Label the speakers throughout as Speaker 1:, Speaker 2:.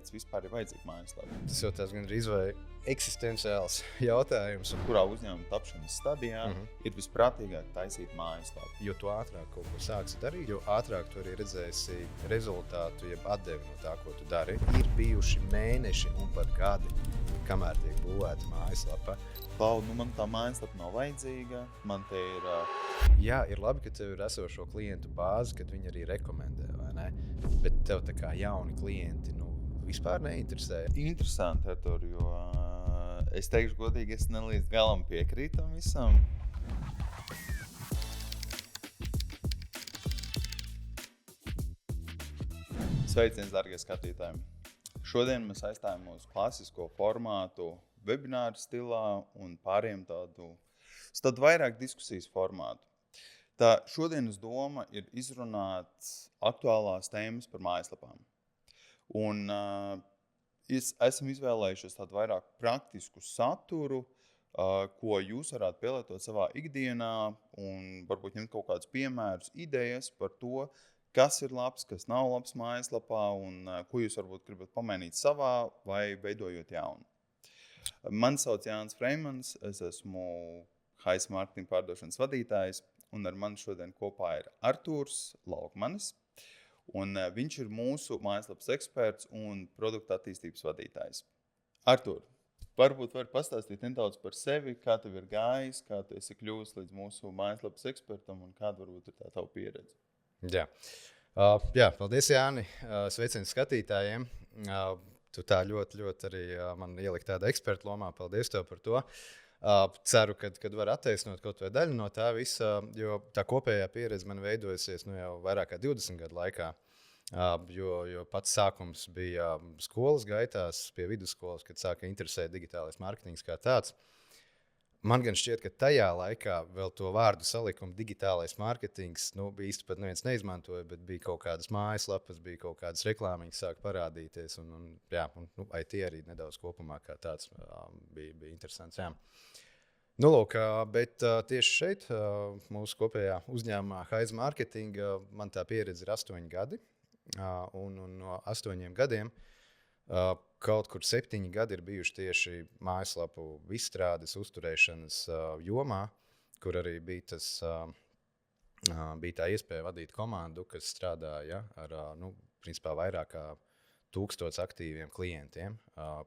Speaker 1: kāpēc vispār ir vajadzīga mājaslapa?
Speaker 2: Tas jau tas gandrīz vai eksistenciāls jautājums.
Speaker 1: Kurā uzņēmuma tapšanas stadijā ir visprātīgāk taisīt mājaslapu?
Speaker 2: Jo tu ātrāk kaut ko sāksi darīt, jo ātrāk tu arī redzēsi rezultātu, jeb atdevi no tā, ko tu dari. Ir bijuši mēneši un pat gadi, kamēr tiek būvēta mājaslapa.
Speaker 1: Klau, man tā mājaslapa nav vajadzīga, man te ir...
Speaker 2: Jā, ir labi, ka tev ir esošo klientu bāzi, kad viņi arī rekomendē, vai ne? Bet tev tā kā jauni klienti, vispār neinteresē.
Speaker 1: Interesanti, Artur, jo es teikšu godīgi, es nelīdz galam piekrītu tam visam. Sveiciens, dārgie skatītāji! Šodien mēs aizstājam uz klasisko formātu webināru stilā un pāriem tādu vairāk diskusijas formātu. Tā šodienas doma ir izrunāt aktuālās tēmas par mājaslapām. Un esam izvēlējušies tādu vairāk praktisku saturu, ko jūs varētu pielietot savā ikdienā un varbūt ņemt kaut kādus piemērus, idejas par to, kas ir labs, kas nav labs mājaslapā un ko jūs varbūt gribat pamainīt savā vai veidojot jaunu. Mani sauc Jānis Freimans, es esmu Haiz Marketing pārdošanas vadītājs, un ar mani šodien kopā ir Artūrs Laukmanis, un viņš ir mūsu mājaslapas eksperts un produkta attīstības vadītājs. Artūr, varbūt vari pastāstīt nedaudz par sevi, kā tev ir gājis, kā tu esi kļuvis līdz mūsu mājaslapas ekspertam un kāda varbūt ir tā tava pieredze?
Speaker 2: Jā, paldies, Jāni. Sveiciens skatītājiem. Tu tā ļoti arī man ieliki tāda eksperta lomā. Paldies tev par to. Ceru, kad var attaisnot kaut vai daļu no tā visa, jo tā kopējā pieredze man veidojusies jau vairāk kā 20 gadu laikā. Jo pats sākums bija skolas gaitās, pie vidusskolas, kad sāka interesēt digitālais mārketings kā tāds. Man gan šķiet, ka tajā laikā vēl to vārdu salikumu digitālais mārketings bija īsti pat neviens neizmantoja, bet bija kaut kādas mājaslapas, bija kaut kādas reklāmiņas sāk parādīties, un IT arī nedaudz kopumā kā tāds bija interesants. Jā. Bet tieši šeit, mūsu kopējā uzņēmumā Haiz Marketing, man tā pieredze ir 8 gadi, un no 8 gadiem kaut kur 7 gadi ir bijuši tieši mājaslapu izstrādes, uzturēšanas jomā, kur arī bija tā iespēja vadīt komandu, kas strādāja ar principā vairāk kā 1000 aktīviem klientiem,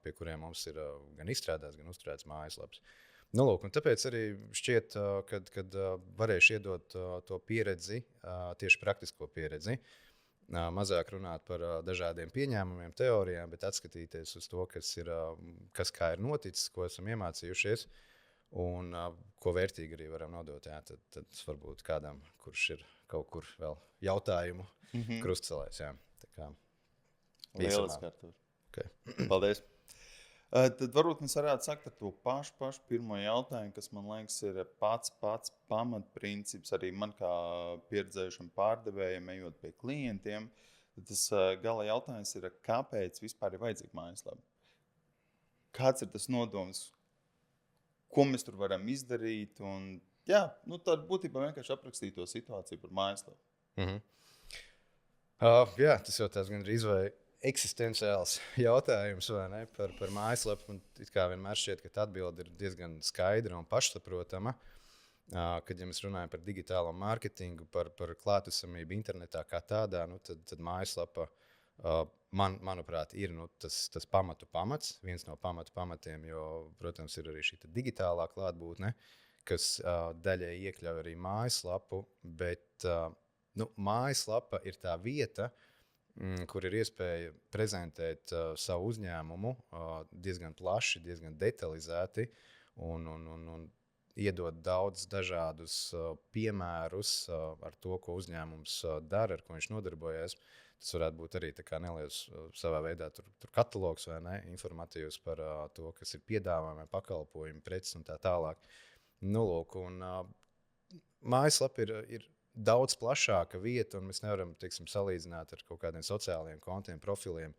Speaker 2: pie kuriem mums ir gan izstrādāts, gan uzturēts mājaslaps. Un tāpēc arī šķiet, kad varēšu iedot to pieredzi, tieši praktisko pieredzi, mazāk runāt par dažādiem pieņēmumiem, teorijām, bet atskatīties uz to, kas kā ir noticis, ko esam iemācījušies un ko vērtīgi arī varam nodot. Jā, tad varbūt kādam, kurš ir kaut kur vēl jautājumu krustcelēs. Jā. Tā kā
Speaker 1: Lieliski, Artur.
Speaker 2: Okay.
Speaker 1: Paldies. Tad varbūt mēs varētu sakt ar to pašu pirmo jautājumu, kas man liekas ir pats pamatprincips arī man kā pieredzējušam pārdevējam, ejot pie klientiem. Tad tas gala jautājums ir, kāpēc vispār ir vajadzīga mājaslapa? Kāds ir tas nodoms? Ko mēs tur varam izdarīt? Un, tad būtībā vienkārši aprakstīt to situāciju par mājaslapu.
Speaker 2: Tas jau tās gandrīz vai eksistenciāls jautājums vai ne, par mājaslapu. Un it kā vienmēr šķiet, ka atbilde ir diezgan skaidra un pašsaprotama. Kad mēs runājam par digitālo mārketingu, par klātesamību internetā kā tādā, tad mājaslapa, manuprāt, ir tas pamats, viens no pamatiem, jo, protams, ir arī šī digitālā klātbūtne, kas daļai iekļauj arī mājaslapu, bet mājaslapa ir tā vieta, kur ir iespēja prezentēt savu uzņēmumu diezgan plaši, diezgan detalizēti un iedot daudz dažādus piemērus ar to, ko uzņēmums dara, ar ko viņš nodarbojas. Tas varētu būt arī tā kā neliels savā veidā tur katalogs vai ne, informatīvs par to, kas ir piedāvājumi, pakalpojumi, preces un tā tālāk. Mājaslapa ir daudz plašāka vieta, un mēs nevaram, salīdzināt ar kaut kādiem sociālajiem kontiem, profiliem,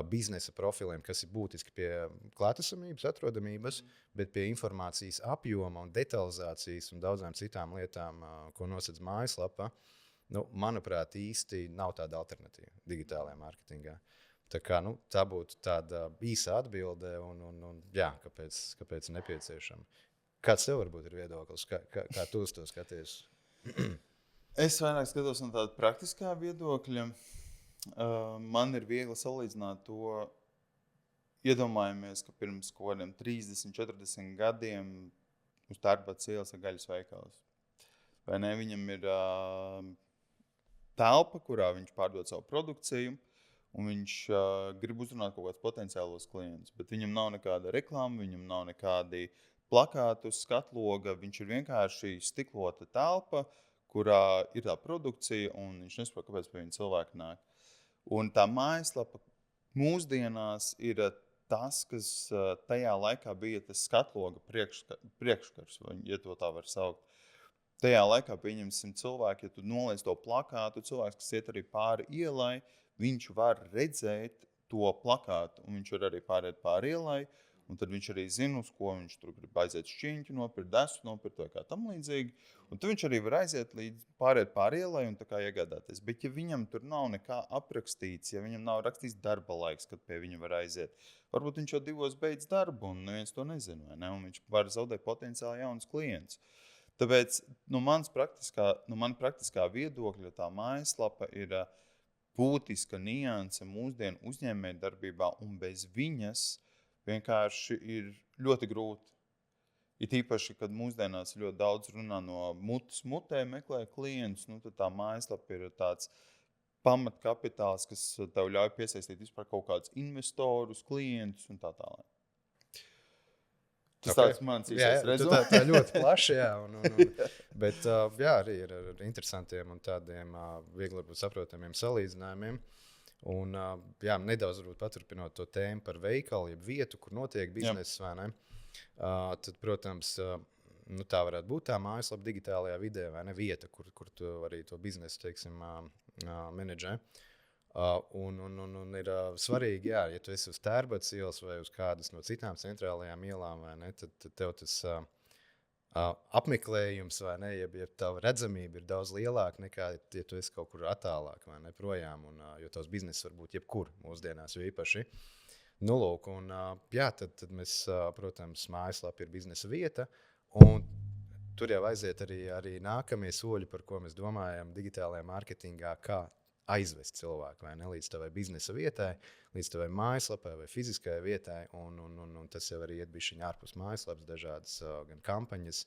Speaker 2: biznesa profiliem, kas ir būtiski pie klātesamības, atrodamības, bet pie informācijas apjoma un detalizācijas un daudzām citām lietām, ko nosedz mājaslapa, manuprāt, īsti nav tāda alternatīva digitālajā mārketingā. Tā kā, tā būtu tāda īsa atbilde, un jā, kāpēc nepieciešama. Kāds tev varbūt ir viedoklis? Kā tu uz to skaties?
Speaker 1: Es vairāk skatos no tāda praktiskā viedokļa. Man ir viegli salīdzināt to. Iedomājamies, ka pirms kaut kādiem 30, 40 gadiem uz Tērbatas ielas ir gaļas veikals. Vai ne? Viņam ir telpa, kurā viņš pārdod savu produkciju, un viņš grib uzrunāt kaut kādus potenciālos klientus. Bet viņam nav nekāda reklāma, viņam nav nekādi plakāti uz skatloga. Viņš ir vienkārši stiklota telpa, kurā ir tā produkcija, un viņš nesaprot, kāpēc pie viņa cilvēki nāk. Un tā mājaslapa mūsdienās ir tas, kas tajā laikā bija tas skatloga priekškars, ja to tā var saukt. Tajā laikā, pieņemsim, cilvēki, ja tu noliec to plakātu, cilvēks, kas iet arī pāri ielai, viņš var redzēt to plakātu, un viņš var arī pāriet pāri ielai, un tad viņš arī zina, uz ko viņš tur grib aiziet šķiņķi nopirkt, desu nopirkt vai kā tam līdzīgi. Un tad viņš arī var aiziet pāriet pāri ielai un tā kā iegādāties. Bet ja viņam tur nav nekā aprakstīts, ja viņam nav rakstīts darba laiks, kad pie viņa var aiziet, varbūt viņš jau 2 beidz darbu un neviens to nezina, vai ne? Un viņš var zaudēt potenciāli jaunus klientus. Tāpēc no man praktiskā viedokļa tā mājaslapa ir būtiska nianse mūsdienu uzņēmējdarbībā, un bez viņas vienkārši ir ļoti grūti. Ir īpaši, kad mūsdienās ļoti daudz runā no mutes mutē, meklē klientus, tad tā mājaslapa ir tāds pamatkapitāls, kas tev ļauj piesaistīt vispār kaut kādus investorus, klientus un tā tālāk. Tas tāds mans īsais rezumē.
Speaker 2: Tā ļoti plaši, jā. Bet jā, arī ir ar interesantiem un tādiem viegli varbūt saprotamiem salīdzinājumiem. Un jā, nedaudz varbūt paturpinot to tēmu par veikalu, jeb vietu, kur notiek bizness, vai ne? Tad, protams, tā varētu būt tā mājaslapa digitālajā vidē, vai ne? Vieta, kur tu arī to biznesu, teiksim, menedžē. Un ir svarīgi, jā, ja tu esi uz Tērbatas ielas vai uz kādas no citām centrālajām ielām, vai ne, tad tev tas apmeklējums, vai ne, ja tava redzamība ir daudz lielāka nekā, ja tu esi kaut kur attālāk, vai ne, projām, jo tavs bizness var būt jebkur mūsdienās, jo īpaši. Lūk, un jā, tad mēs, protams, mājaslapa ir biznesa vieta, un tur jau aiziet arī nākamie soļi, par ko mēs domājam digitālajā mārketingā, kā aizvest cilvēku, vai ne, līdz tavai biznesa vietai, līdz tavai mājaslapai vai fiziskajai vietai, un tas jau arī iet bišķiņ ārpus mājaslapas, dažādas gan kampaņas,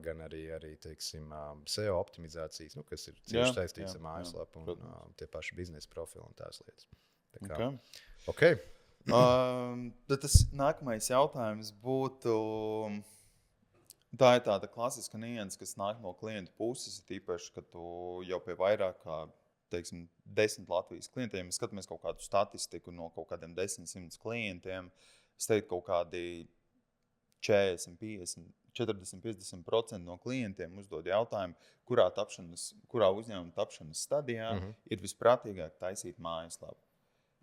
Speaker 2: gan arī teiksim, SEO optimizācijas, kas ir cieši saistīts ar mājaslapu un tie paši biznesa profili un tās lietas. Tā kā, okay.
Speaker 1: Tad tas nākamais jautājums būtu, tā ir tāda klasiska nianse, kas nāk no klienta puses, tīpaši, ka tu jau pie vairāk kā, teiksim, 10 Latvijas klientiem, mēs skatāmies kaut kādu statistiku no kaut kādiem 10-100 klientiem, es teiktu kaut kādi 40-50% no klientiem uzdod jautājumu, kurā uzņēmuma tapšanas stadijā ir visprātīgāk taisīt mājaslapu.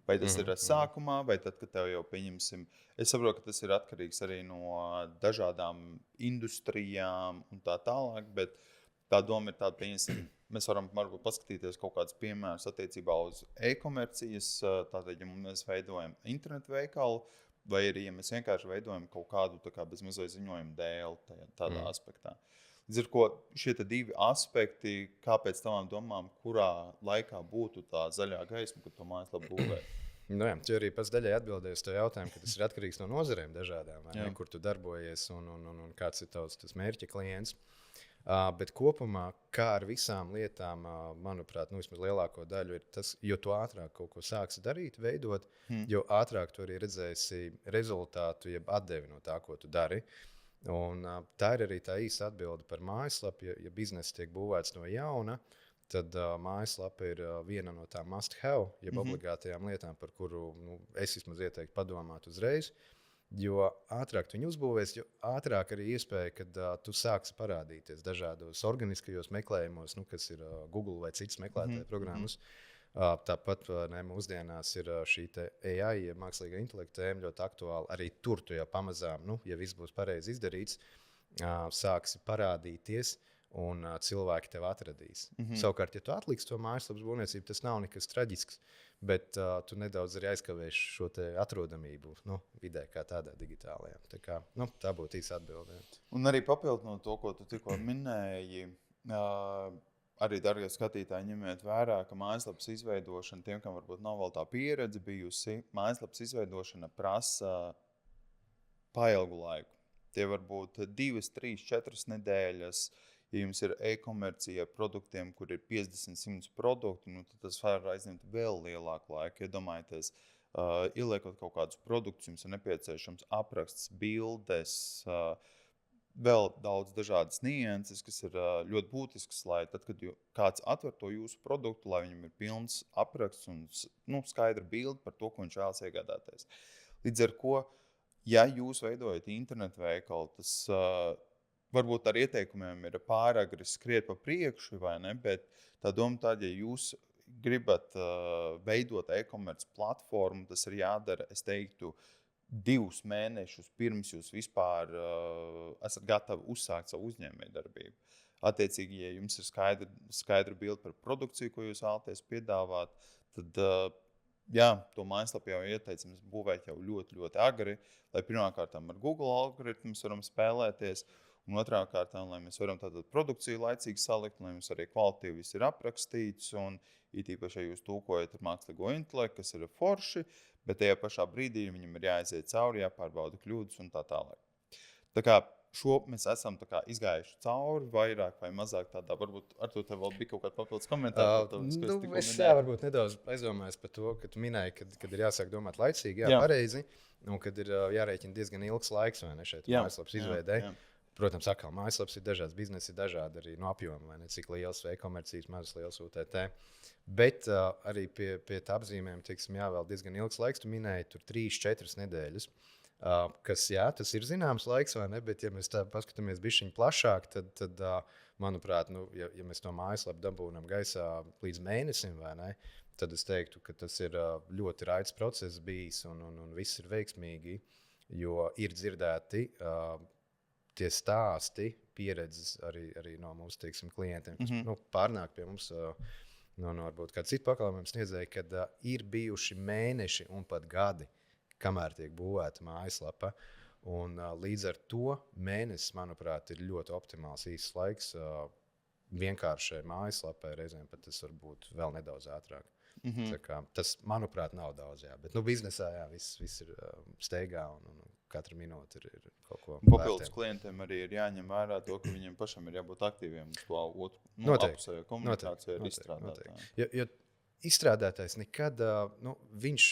Speaker 1: Vai tas ir sākumā, vai tad, kad tev jau pieņemsim, es saprotu, ka tas ir atkarīgs arī no dažādām industrijām un tā tālāk, bet tā doma ir tāda, pieņemsim, mēs varam varbūt paskatīties kaut kādus piemērus attiecībā uz e-komercijas, tātad, ja mēs veidojam internetu veikalu, vai arī, ja mēs vienkārši veidojam kaut kādu tā kā bezmazliet ziņojumu dēli tādā aspektā. Līdz ar ko šie divi aspekti, kāpēc tavām domām, kurā laikā būtu tā zaļā gaisma, kad to mājaslapu būvē?
Speaker 2: Jā, tu arī pats daļai atbildēji uz to jautājumu, ka tas ir atkarīgs no nozarēm dažādām, kur tu darbojies un kāds ir tavs mērķa klients. Bet kopumā, kā ar visām lietām, manuprāt, vismaz lielāko daļu ir tas, jo tu ātrāk kaut ko sāksi darīt, veidot, jo ātrāk tu arī redzēsi rezultātu, jeb atdevi no tā, ko tu dari. Un tā ir arī tā īsa atbilde par mājaslapu. Ja bizness tiek būvēts no jauna, tad mājaslapa ir viena no tām must-have, jeb obligātajām lietām, par kuru es vismaz ieteiktu padomāt uzreiz. Jo ātrāk tu viņu uzbūvēs, jo ātrāk arī iespēja, kad tu sāksi parādīties dažādos organiskajos meklējumos, kas ir Google vai citas meklētāju programmas. Tāpat mūsdienās ir šī AI, mākslīgā intelekta tēma ļoti aktuāla. Arī tur tu jau pamazām, ja viss būs pareizi izdarīts, sāksi parādīties un cilvēki tevi atradīs. Savukārt, ja tu atliksi to mājaslapas būvniecību, tas nav nekas traģisks, bet tu nedaudz arī aizkavēsi šo atrodamību vidē, kā tādā digitālajā. Tā būtu īsa atbilde.
Speaker 1: Un arī papildinot to, ko tu tikko minēji, arī, darbie skatītāji, ņemiet vērā, ka mājaslapas izveidošana, tiem, kam varbūt nav vēl tā pieredze bijusi, mājaslapas izveidošana prasa pailgu laiku. Tie var būt 2, 3, 4 nedēļas. Ja jums ir e-komercija ar produktiem, kur ir 50, 100 produkti, tad tas var aizņemt vēl lielāku laiku. Iedomājieties, ieliekot kaut kādus produktus, jums ir nepieciešams apraksts, bildes, vēl daudz dažādas nianses, kas ir ļoti būtisks, lai tad, kad kāds atver to jūsu produktu, lai viņam ir pilns apraksts un skaidra bilde par to, ko viņš vēlas iegādāties. Līdz ar ko, ja jūs veidojat internetu veikalu, tas varbūt ar ieteikumiem ir pāragri skriet pa priekšu, vai ne? Bet tā doma tāda, ja jūs gribat veidot e-komerces platformu, tas ir jādara, es teiktu, 2 mēnešus pirms jūs vispār esat gatavi uzsākt savu uzņēmējdarbību. Attiecīgi, ja jums ir skaidra bilde par produkciju, ko jūs vēlaties piedāvāt, tad to mājaslapu jau ieteicams būvēt jau ļoti, ļoti agri, lai pirmkārtām ar Google algoritmus varam spēlēties, un otrā kārtā, lai mēs varam tātad produkciju laicīgi salikt, lai mums arī kvalitīvi viss ir aprakstīts, un it īpaši, ja jūs tūkojat ar mākslīgo intelektu, kas ir forši, bet tajā pašā brīdī viņam ir jāaiziet cauri, jāpārbauda kļūdas un tā tālāk. Tā kā šo mēs esam izgājuši cauri, vairāk vai mazāk tādā, varbūt ar to tev vēl bija kaut kāda papildus komentāra.
Speaker 2: Es varbūt nedaudz aizdomājos par to, ka tu minēji, kad ir jāsāk domāt laicīgi, pareizi, un kad ir jārēķina diezgan ilgs laiks, vai ne, šeit mājaslapas izveidē. Protams, atkal mājaslapas ir dažādas, biznesi ir dažādi arī no apjoma, vai ne, cik liels e-komercijas, mazas liels UTT. Bet arī pie tā apzīmēm, teiksim, vēl diezgan ilgs laiks, tu minēji tur 3, 4 nedēļas, kas, tas ir zināms laiks, vai ne, bet ja mēs tā paskatāmies bišķiņ plašāk, tad manuprāt, ja mēs to mājaslapu dabūnam gaisā līdz mēnesim, vai ne, tad es teiktu, ka tas ir ļoti raids process bijis un viss ir veiksmīgi, jo ir dzirdēti tie stāsti, pieredzes arī no mūsu, teiksim, klientiem, kas pārnāk pie mums no varbūt kāda cita pakalpojuma sniedzēja, kad ir bijuši mēneši un pat gadi, kamēr tiek būvēta mājaslapa. Un līdz ar to mēnesis, manuprāt, ir ļoti optimāls īsts laiks. Vienkāršai mājaslapai reizēm pat tas var būt vēl nedaudz ātrāk. Tā kā, tas, manuprāt, nav daudz, bet biznesā viss ir steigā un katra minūte ir kaut ko
Speaker 1: papildus klientiem arī ir jāņem vērā to, ka viņiem pašam ir jābūt aktīviem uz to otru apusējo komunikāciju ar izstrādātāju.
Speaker 2: Jo izstrādātājs nekad viņš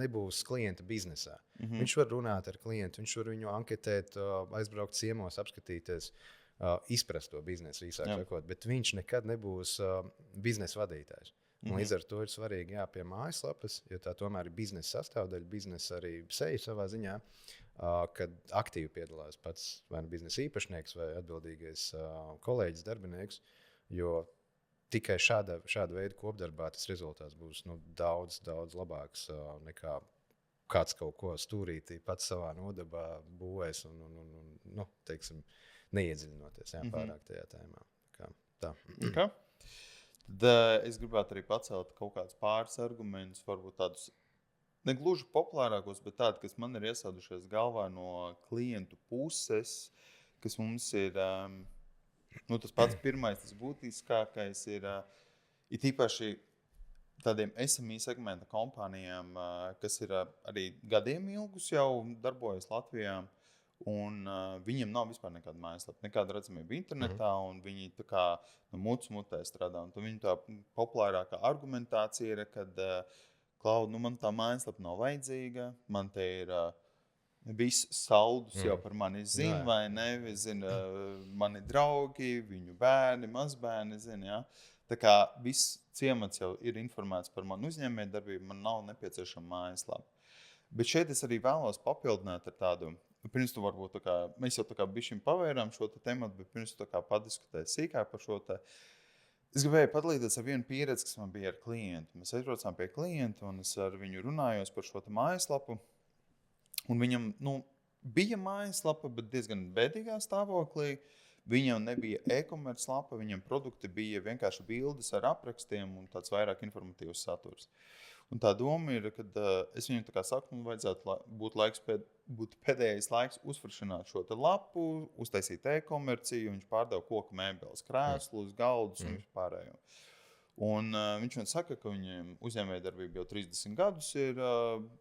Speaker 2: nebūs klienta biznesā. Viņš var runāt ar klientu, viņš var viņu anketēt, aizbraukt ciemos, apskatīties, izprast to biznesu īsāk sakot, bet viņš nekad nebūs biznesa vadītājs. Un līdz ar to ir svarīgi pie mājaslapas, jo tā tomēr ir biznesa sastāvdaļa, biznesa arī seja savā ziņā, kad aktīvi piedalās pats vai biznesa īpašnieks vai atbildīgais kolēģis, darbinieks, jo tikai šāda veida kopdarbā tas rezultāts būs daudz, daudz labāks nekā kāds kaut ko stūrītī pats savā nodabā būvēs un teiksim, neiedziļinoties pārāk tajā tēmā. Tā.
Speaker 1: Okay. Tad es gribētu arī pacelt kaut kādus pāris argumentus, varbūt tādus negluži populārākos, bet tādi, kas man ir iesādušies galvā no klientu puses, kas mums ir, tas pats pirmais, tas būtiskākais ir īpaši tādiem SME segmenta kompānijām, kas ir arī gadiem ilgus jau darbojas Latvijā. Un viņiem nav vispār nekāda mājaslapa, nekāda redzamība internetā, un viņi tā kā muts mutē strādā. Un viņu tā populārākā argumentācija ir, kad Klaud, man tā mājaslapa nav vajadzīga, man te ir viss saldus jau par mani zina, vai ne, zina mani draugi, viņu bērni, mazbērni zina, Tā kā viss ciemats jau ir informēts par manu uzņēmējdarbību, man nav nepieciešama mājaslapa. Bet šeit es arī vēlos papildināt ar tādu, pirms tu varbūt tā kā, mēs jau tā kā bišķiņ pavērām šo tematu, bet pirms tu tā kā padiskutēt sīkāk par šo es gribēju padalīties ar vienu pieredzi, kas man bija ar klientu. Mēs aizbraucām pie klienta un es ar viņu runājos par šo mājaslapu. Un viņam, bija mājaslapa, bet diezgan bēdīgā stāvoklī. Viņam nebija e-commerce lapa, viņam produkti bija vienkārši bildes ar aprakstiem un tāds vairāk informatīvs saturs. Un tā doma ir, ka es viņam tā kā saku, man vajadzētu būt pēdējais laiks uzfrišināt šo te lapu, uztaisīt e-komerciju, viņš pārdeva koku mēbeles, krēslus, galdus un vispārējo. Un viņš man saka, ka viņiem uzņēmējdarbība jau 30 gadus ir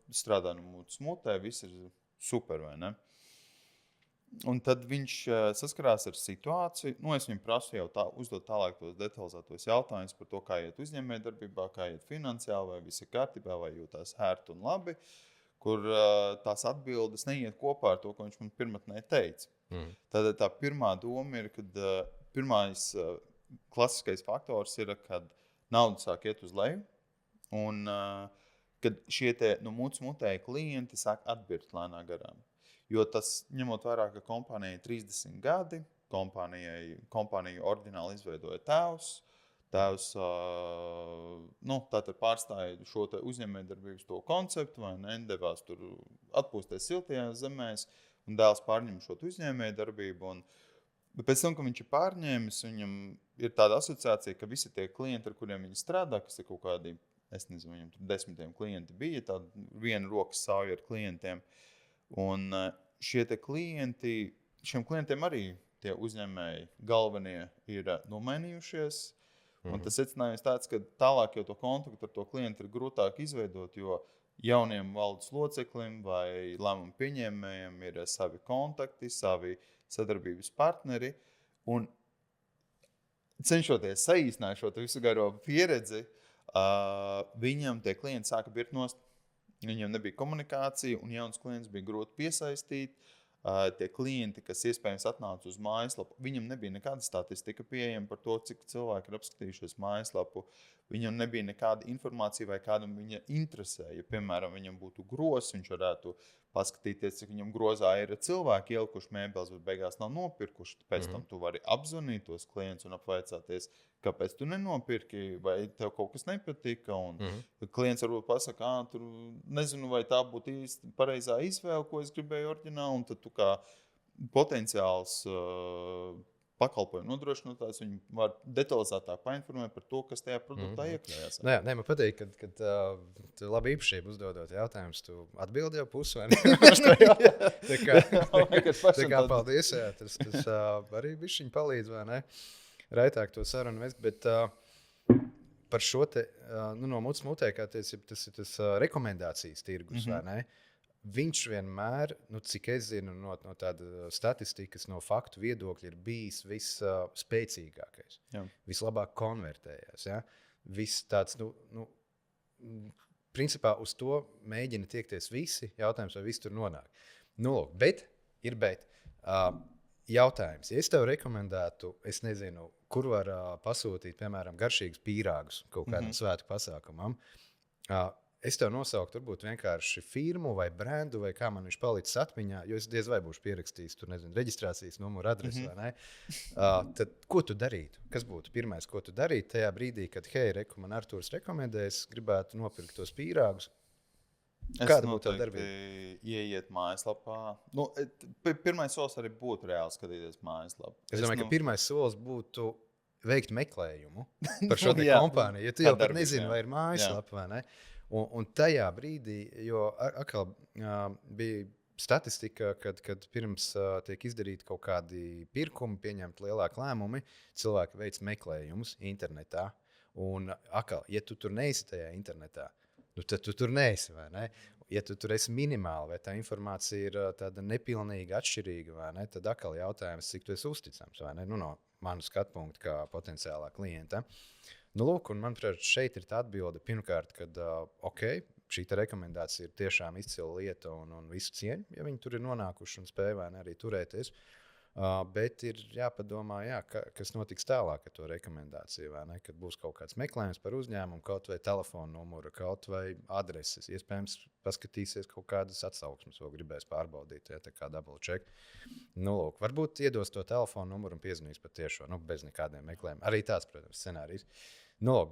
Speaker 1: strādā no mutes mutē, viss ir super, vai ne? Un tad viņš saskarās ar situāciju, es viņam prasu jau uzdot tālāk tos detalizētos jautājumus par to, kā iet uzņēmējdarbībā, kā iet finansiāli, vai viss ir kārtībā, vai jūtās ērti un labi, kur tās atbildes neiet kopā ar to, ko viņš man pirmatnē teica. Tad tā pirmā doma ir, kad pirmais klasiskais faktors ir, kad nauda sāk iet uz leju, un kad šie te no mutes mutē klienti sāk atbirt lēnā garām. Jo tas, ņemot vērā, ka kompānijai 30 gadi, kompāniju oriģināli izveidoja tēvs tātad pārstāja šo te uzņēmējdarbības to konceptu, vai ne, devās tur atpūsties siltajās zemēs, un dēls pārņem šo uzņēmējdarbību, bet pēc tam, ka viņš ir pārņēmis, viņam ir tāda asociācija, ka visi tie klienti, ar kuriem viņi strādā, kas ir kaut kādi, es nezinu, viņam tur 10 klienti bija, tāda viena rokas sauja ar klientiem. Un šie te klienti, šiem klientiem arī tie uzņēmēji galvenie ir nomainījušies. Un tas secinājums tāds, ka tālāk jau to kontaktu ar to klientu ir grūtāk izveidot, jo jauniem valdes loceklim vai lēmumu pieņēmējiem ir savi kontakti, savi sadarbības partneri. Un cenšoties saīsināt šo visu garo pieredzi, viņam tie klienti sāka birt nost. Viņam nebija komunikācija, un jauns klients bija grūti piesaistīt. Tie klienti, kas iespējams atnāca uz mājaslapu, viņam nebija nekāda statistika pieejama par to, cik cilvēki ir apskatījušies mājaslapu. Viņam nebija nekāda informācija, vai kādam viņa interesē. Ja, piemēram, viņam būtu grozs, viņš varētu paskatīties, cik viņam grozā ir cilvēki ielikuši mēbeles, bet beigās nav nopirkuši. Pēc tam tu vari apzvanīt tos klientus un apvaicāties, kāpēc tu nenopirki, vai tev kaut kas nepatika. Un klients varbūt pasaka, tur nezinu, vai tā būtu īsti pareizā izvēle, ko es gribēju oriģināli, un tad tu kā potenciāls pakalpojumu nodrošinotājs, viņi var detalizētāk painformēt par to, kas tajā produktā iekļājās.
Speaker 2: Nē, man patīk, kad tu labi īpašību uzdodot jautājumus, tu atbildi jau pusi, vai ne? Tā kā paldies, jā, tas arī bišķiņ palīdz, vai ne? Raitāk to sarunu vest, bet par šo te, no mutes mutē, kā teici, tas ir tas rekomendācijas tirgus, vai ne? Viņš vienmēr, cik es zinu, no tāda statistikas, no faktu viedokļa ir bijis visspēcīgākais. Vislabāk konvertējās. Ja? Viss tāds, principā uz to mēģina tiekties visi. Jautājums, vai visi tur nonāk. Bet jautājums. Ja es tev rekomendētu, es nezinu, kur var pasūtīt, piemēram, garšīgus pīrāgus kaut kādam svētku pasākumam, es tev nosauktu varbūt vienkārši firmu vai brendu, vai kā man viņš palicis atmiņā, jo es diez vai būšu pierakstījis tur, nezinu, reģistrācijas numuru, adresi, vai ne? Tad ko tu darītu? Kas būtu pirmais, ko tu darītu tajā brīdī, kad, man Artūrs rekomendēs, gribētu nopirkt tos pīrāgus? Kāda būtu tā darbība?
Speaker 1: Ieiet mājaslapā. Pirmais solis arī būtu reāli skatīties mājaslapu.
Speaker 2: Es domāju, ka pirmais solis būtu veikt meklējumu par šo kompāniju, jo tu jau pat nezini, vai ir mājaslapa, vai ne? Un tajā brīdī, jo atkal bija statistika, kad pirms tiek izdarīti kaut kādi pirkumi, pieņemt lielāki lēmumi, cilvēki veic meklējumus internetā. Un atkal, ja tu tur neesi tajā internetā, tad tu tur neesi, vai ne? Ja tu tur esi minimāli, vai tā informācija ir tāda nepilnīga, atšķirīga, vai ne? Tad atkal jautājums, cik tu esi uzticams, vai ne? No manu skatu punktu kā potenciālā klienta. Lūk, un manuprāt, šeit ir tā atbilde. Pirmkārt, kad šī rekomendācija ir tiešām izcila lieta un visu cieņu, ja viņi tur ir nonākuši un spēj vai ne arī turēties. Bet ir jāpadomā, kas notiks tālāk ar to rekomendāciju. Vai ne? Kad būs kaut kāds meklējums par uzņēmumu, kaut vai telefona numuru, kaut vai adreses. Iespējams, paskatīsies kaut kādas atsauksmes, ko gribēs pārbaudīt, tā kā double check. Lūk, varbūt iedos to telefona numuru un piezvanīs pat tiešo, bez nekādiem meklējumiem. Arī tāds, protams, scenārijs.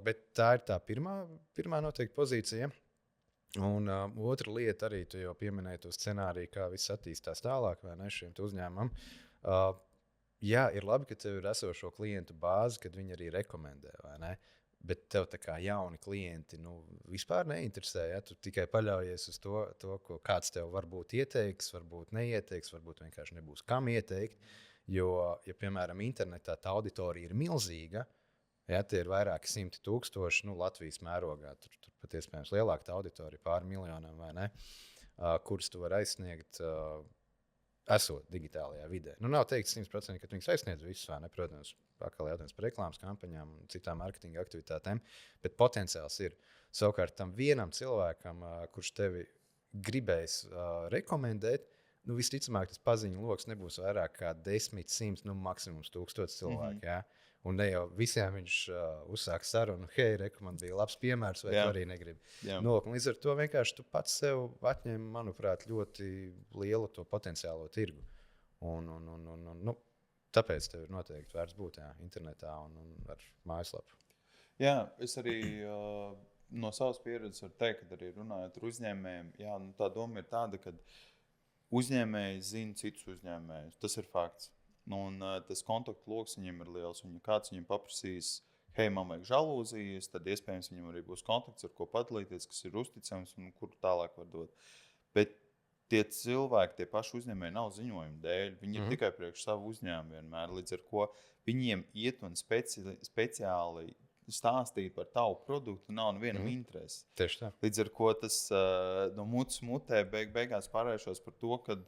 Speaker 2: Bet tā ir tā pirmā noteikti pozīcija. Un otra lieta arī, tu jau pieminēji to scenāriju, kā viss attīstās tālāk vai ne šiem uzņēmumam. jā, ir labi, ka tev ir esošo klientu bāzi, kad viņi arī rekomendē, vai ne? Bet tev tā kā jauni klienti vispār neinteresē. Ja? Tu tikai paļaujies uz to ko kāds tev varbūt ieteiks, varbūt neieteiks, varbūt vienkārši nebūs kam ieteikt. Jo, ja, piemēram, internetā tā auditorija ir milzīga, ja tie ir vairāki 100,000, Latvijas mērogā, tur pat iespējams lielāka auditorija, pāri miljonam, vai ne, kurus tu vari aizsniegt, esot digitālajā vidē. Nav teikt 100%, ka viņas aizsniedz visus, vai ne, protams, atkal jautājums par reklāmas kampaņām un citām mārketinga aktivitātēm, bet potenciāls ir. Savukārt tam vienam cilvēkam, kurš tevi gribēs rekomendēt, visticamāk, tas paziņu loks nebūs vairāk kā 10, 100, maksimums 1000 cilvēku. Ja? Un ne jau visiem viņš uzsāks sarunu, hei, man bija labs piemērs, vai tu arī negribi. Līdz ar to vienkārši tu pats sev atņem, manuprāt, ļoti lielu to potenciālo tirgu. Tāpēc tev ir noteikti vērts būt internetā un ar mājaslapu.
Speaker 1: Jā, es arī no savas pieredzes varu teikt, ka arī runājot ar uzņēmējiem, tā doma ir tāda, ka uzņēmēji zina citus uzņēmējus. Tas ir fakts. Un tas kontaktu loks viņiem ir liels. Un ja kāds viņiem paprasīs, hei, man vajag žalūzijas, tad iespējams viņam arī būs kontakts, ar ko padalīties, kas ir uzticams un kur tālāk var dot. Bet tie cilvēki, tie paši uzņēmēji nav ziņojuma dēļ. Viņi ir tikai priekš savu uzņēmumu vienmēr. Līdz ar ko viņiem iet un speciāli stāstīt par tavu produktu nav nevienam interesi.
Speaker 2: Tieši tā.
Speaker 1: Līdz ar ko tas no mutes mutē beigās pārvēršos par to, ka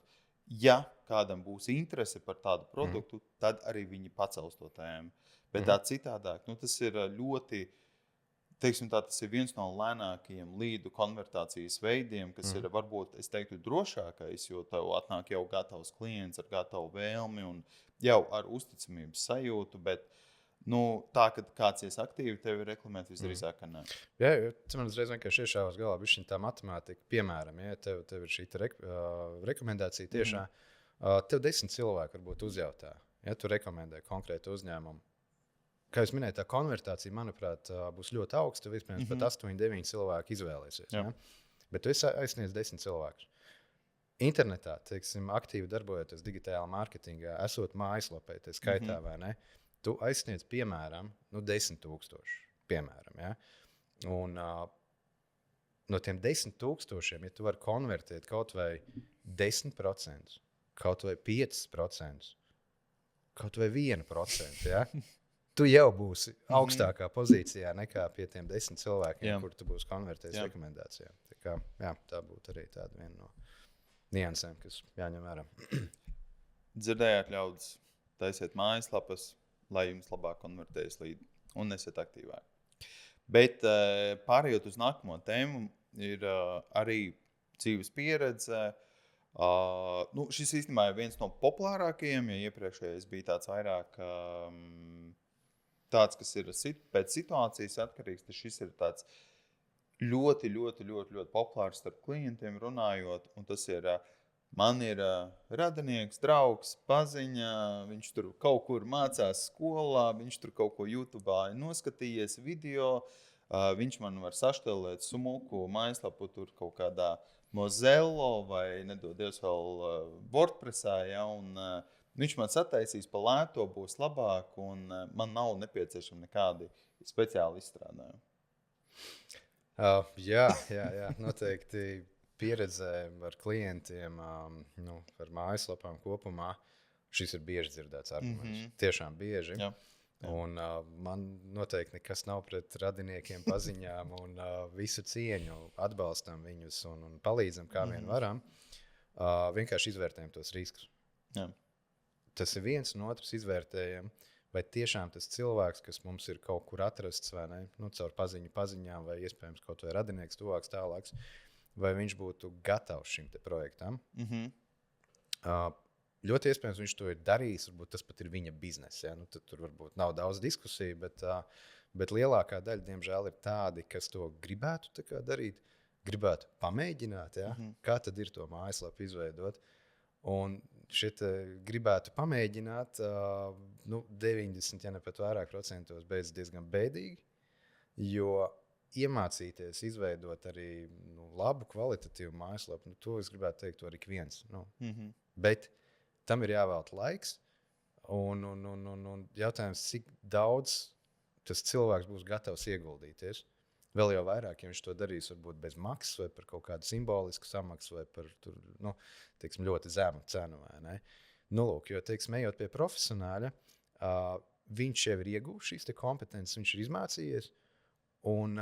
Speaker 1: ja kādam būs interese par tādu produktu, tad arī viņi pacels to tēmu. Bet tā citādāk, tas ir ļoti, teiksim tā, tas ir viens no lēnākajiem līdu konvertācijas veidiem, kas ir varbūt, es teiktu, drošākais, jo tev atnāk jau gatavs klients ar gatavu vēlmi un jau ar uzticamības sajūtu, bet tā, ka kāds ies aktīvi tevi reklamēt, visdrīzāk, ka nē.
Speaker 2: Jā, man uzreiz vienkārši iešāvās galvā bišķiņ tā matemātika. Piemēram, ja tev ir šī rekomendācija tiešā, tev 10 cilvēku varbūt uzjautā, ja tu rekomendē konkrētu uzņēmumu. Kā jūs minējāt, tā konvertācija, manuprāt, būs ļoti augsta, vispirms pat 8, 9 cilvēki izvēlēsies. Ja? Bet tu aizsniedz 10 cilvēkus. Internetā, teiksim, aktīvi darbojoties digitālā mārketingā, esot mājaslapē, tā skaitā, vai ne? Tu aizsniedz, piemēram, 10,000. Piemēram, ja? Un no tiem 10,000, ja tu vari konvertēt kaut vai 10%, kaut vai 5%, kaut vai 1%, ja? Tu jau būsi augstākā pozīcijā nekā pie tiem 10 cilvēkiem, kur tu būsi konvertējis rekomendācijā. Tā būtu arī tāda viena no niansēm, kas jāņem vērā.
Speaker 1: Dzirdējāt, ļaudis, taisiet mājaslapas, lai jums labāk konvertējas līdzi un esiet aktīvāki. Bet pārējot uz nākamo tēmu, ir arī dzīves pieredze. Šis īstenībā ir viens no populārākajiem, ja iepriekšējais bija tāds vairāk tāds, kas ir pēc situācijas atkarīgs, tad šis ir tāds ļoti, ļoti, ļoti, ļoti populārs starp klientiem runājot, un tas ir man ir radinieks, draugs, paziņa, viņš tur kaut kur mācās skolā, viņš tur kaut ko YouTube'ā noskatījies video, viņš man var saštelēt smuku mājaslapu tur kaut kādā Mozello vai nedodies vēl WordPressā, ja, un viņš man sataisīs pa lēto, būs labāk, un man nav nepieciešami nekādi speciāli izstrādājumi.
Speaker 2: Jā, noteikti. Pieredzē ar klientiem, ar mājaslapām kopumā, šis ir bieži dzirdēts arguments. Tiešām bieži. Jā. Un man noteikti nekas nav pret radiniekiem, paziņām un visu cieņu, atbalstam viņus un palīdzam, kā vien varam. Vienkārši izvērtējam tos riskus.
Speaker 1: Jā.
Speaker 2: Tas ir viens un otrs izvērtējam, vai tiešām tas cilvēks, kas mums ir kaut kur atrasts, vai ne, caur paziņām, vai iespējams kaut vai radinieks tuvāks, tālāks, vai viņš būtu gatavs šim te projektam. Ļoti iespējams, viņš to ir darījis, varbūt tas pat ir viņa bizness. Ja? Tur varbūt nav daudz diskusiju, bet lielākā daļa, diemžēl, ir tādi, kas to gribētu darīt, gribētu pamēģināt, ja? Kā tad ir to mājaslapu izveidot. Un šeit gribētu pamēģināt, 90, ja ne pat vairāk procentos beidz diezgan bēdīgi, jo iemācīties izveidot arī labu, kvalitatīvu mājaslapu, to es gribētu teikt, to arī ik viens. Bet tam ir jāvēlta laiks, Un jautājums, cik daudz tas cilvēks būs gatavs ieguldīties. Vēl jau vairāk, ja viņš to darīs, varbūt bez maksas, vai par kaut kādu simbolisku samaksu, vai par teiksim, ļoti zemu cenu. Lūk, jo, teiksim, ejot pie profesionāļa, viņš jau ir iegūts šīs kompetences, viņš ir izmācījies, un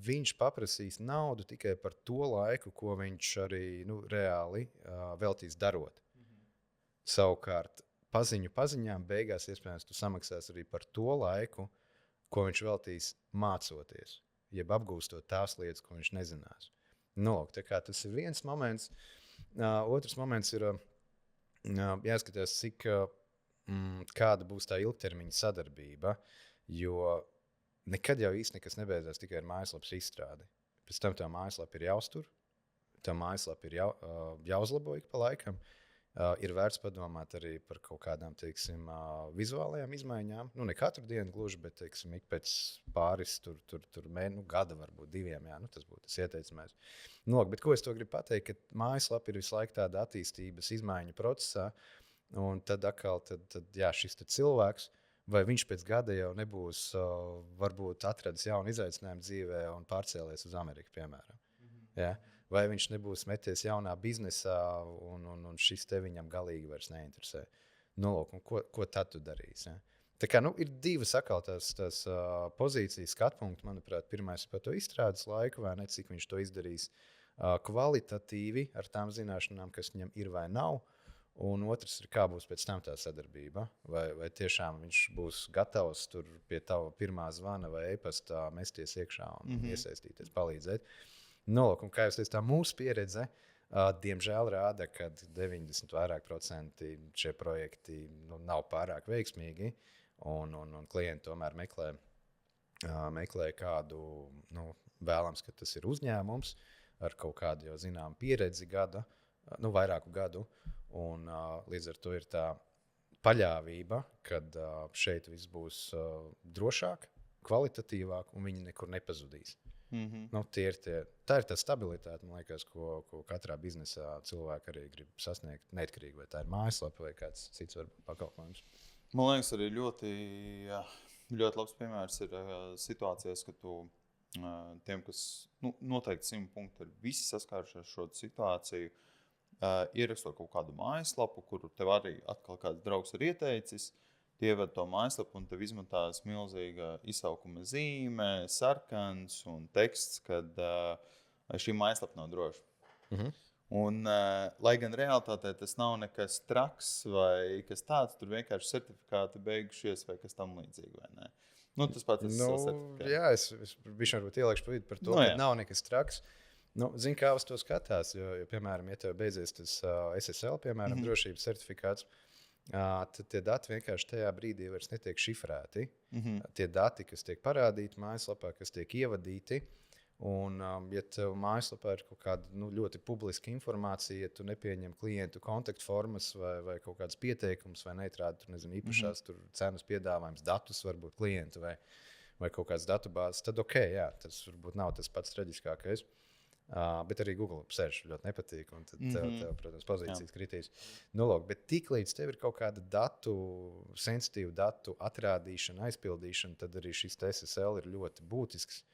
Speaker 2: viņš paprasīs naudu tikai par to laiku, ko viņš arī reāli veltīs darot. Savukārt, paziņām beigās iespējams tu samaksās arī par to laiku, ko viņš veltīs mācoties, jeb apgūstot tās lietas, ko viņš nezinās. Tā kā tas ir viens moments. Otrs moments ir jāskatās, kāda būs tā ilgtermiņa sadarbība, jo nekad jau īsti nekas nebeidzās tikai ar mājaslapas izstrādi. Pēc tam tā mājaslapa ir jāuztur, tā mājaslapa ir jāuzlabo ik pa laikam. Ir vērts padomāt arī par kaut kādām, teiksim, vizuālajām izmaiņām. Ne katru dienu gluži, bet, teiksim, ik pēc pāris gada, varbūt 2, tas būtu tas ieteicamais. Bet ko es to gribu pateikt, ka mājaslapa ir visu laiku tāda attīstības izmaiņu procesā, un tad atkal šis cilvēks, vai viņš pēc gada jau nebūs varbūt atradis jaunu izaicinājumu dzīvē un pārcēlies uz Ameriku, piemēram. Ja? Vai viņš nebūs meties jaunā biznesā, un šis te viņam galīgi vairs neinteresē. Ko tad tu darīsi? Ja? Tā kā ir divas tās pozīcijas, skatpunkti, manuprāt. Pirmais ir par to izstrādes laiku, vai ne, cik viņš to izdarīs kvalitatīvi ar tām zināšanām, kas viņam ir vai nav. Un otrs ir, kā būs pēc tam tā sadarbība. Vai tiešām viņš būs gatavs tur pie tava pirmā zvana vai e-pastā mesties iekšā un iesaistīties, palīdzēt. Un kā jūs teicat, tā mūsu pieredze, diemžēl rāda, ka 90% šie projekti nav pārāk veiksmīgi, un klienti tomēr meklē kādu, vēlams, ka tas ir uzņēmums ar kaut kādu jau zinām pieredzi vairāku gadu, un līdz ar to ir tā paļāvība, kad šeit viss būs drošāk, kvalitatīvāk, un viņi nekur nepazudīs. Tā ir tā stabilitāte, man liekas, ko katrā biznesā cilvēki arī grib sasniegt, neatkarīgi vai tā ir mājaslapa vai kāds cits pakalpojums.
Speaker 1: Man liekas, arī ļoti labs piemērs ir situācijas, ka tu tiem, kas noteikti 100 punkti ir visi saskārušies ar šo situāciju, ierakstot kaut kādu mājaslapu, kuru tev arī atkal kāds draugs ir ieteicis. Tie ieved to mājaslapu un tev izmetās milzīga izsaukuma zīme, sarkans un teksts, kad šī mājaslapa nav droša. Un, lai gan realitātē tas nav nekas traks vai kas tāds, tur vienkārši certifikāti beigušies vai kas tam līdzīgi, vai ne? Tas pats ir certifikāts.
Speaker 2: Jā, es bišķi varbūt ielēkšu pa vidu par to, ka nav nekas traks. Zini, kā uz to skatās, jo piemēram, ja tev beidzies tas SSL, piemēram, drošības certifikāts, tad tie dati vienkārši tajā brīdī vairs netiek šifrēti. Tie dati, kas tiek parādīti mājaslapā, kas tiek ievadīti, un ja tev mājaslapā ir kaut kāda ļoti publiska informācija, ja tu nepieņem klientu kontaktformas vai kaut kādas pieteikumus, vai neatrādi īpašās cenas piedāvājums, datus varbūt klientu vai kaut kādas datubāzes, tad jā, tas varbūt nav tas pats traģiskākais. Bet arī Google sēž ļoti nepatīk, un tad tev, protams, pozīcijas kritīs. Bet tiklīdz tev ir kaut kāda sensitīva datu atrādīšana, aizpildīšana, tad arī šis SSL ir ļoti būtisks,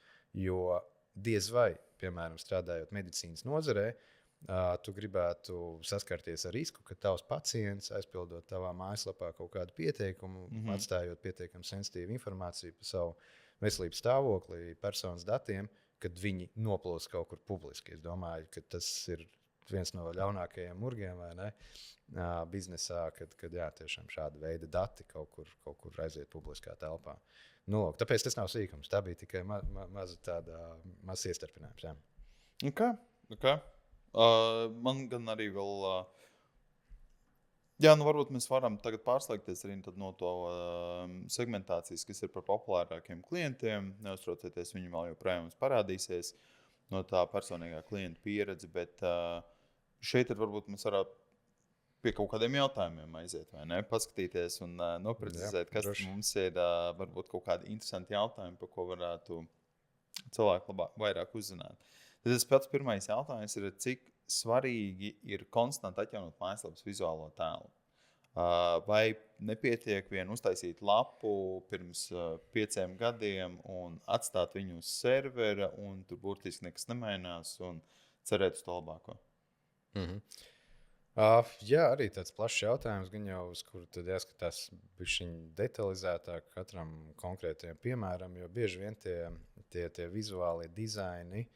Speaker 2: jo diez vai, piemēram, strādājot medicīnas nozarē, tu gribētu saskarties ar risku, ka tavs pacients, aizpildot tavā mājaslapā kaut kādu pieteikumu, atstājot pietiekami sensitīvu informāciju par savu veselības stāvokli, personas datiem, kad viņi noplūs kaut kur publiski. Es domāju, ka tas ir viens no ļaunākajiem murgiem, vai ne? Biznesā, kad tiešām šāda veida dati kaut kur aiziet publiskā telpā. Tāpēc tas nav sīkums. Tā bija tikai mazs iestarpinājums. Jā.
Speaker 1: Okay. Man gan arī vēl... varbūt mēs varam tagad pārslēgties arī no to segmentācijas, kas ir par populārākiem klientiem. Neuztraucieties, viņi vēl joprojām mums parādīsies no tā personīgā klienta pieredze, bet šeit ir varbūt mēs varam pie kaut kādiem jautājumiem aiziet, vai ne? Paskatīties un noprecizēt, kas mums ir varbūt kaut kādi interesanti jautājumi, par ko varētu cilvēki vairāk uzzināt. Tad tas pats pirmais jautājums ir, cik svarīgi ir konstanti atjaunot mājaslapas vizuālo tēlu. Vai nepietiek vien uztaisīt lapu pirms 5 gadiem un atstāt viņu uz servera, un tur burtiski nekas nemainās, un cerēt uz to labāko?
Speaker 2: Jā, arī tāds plašs jautājums, gan jau uz kuru tad jāskatās bišķiņ detalizētāk katram konkrētajam piemēram, jo bieži vien tie vizuālie dizaini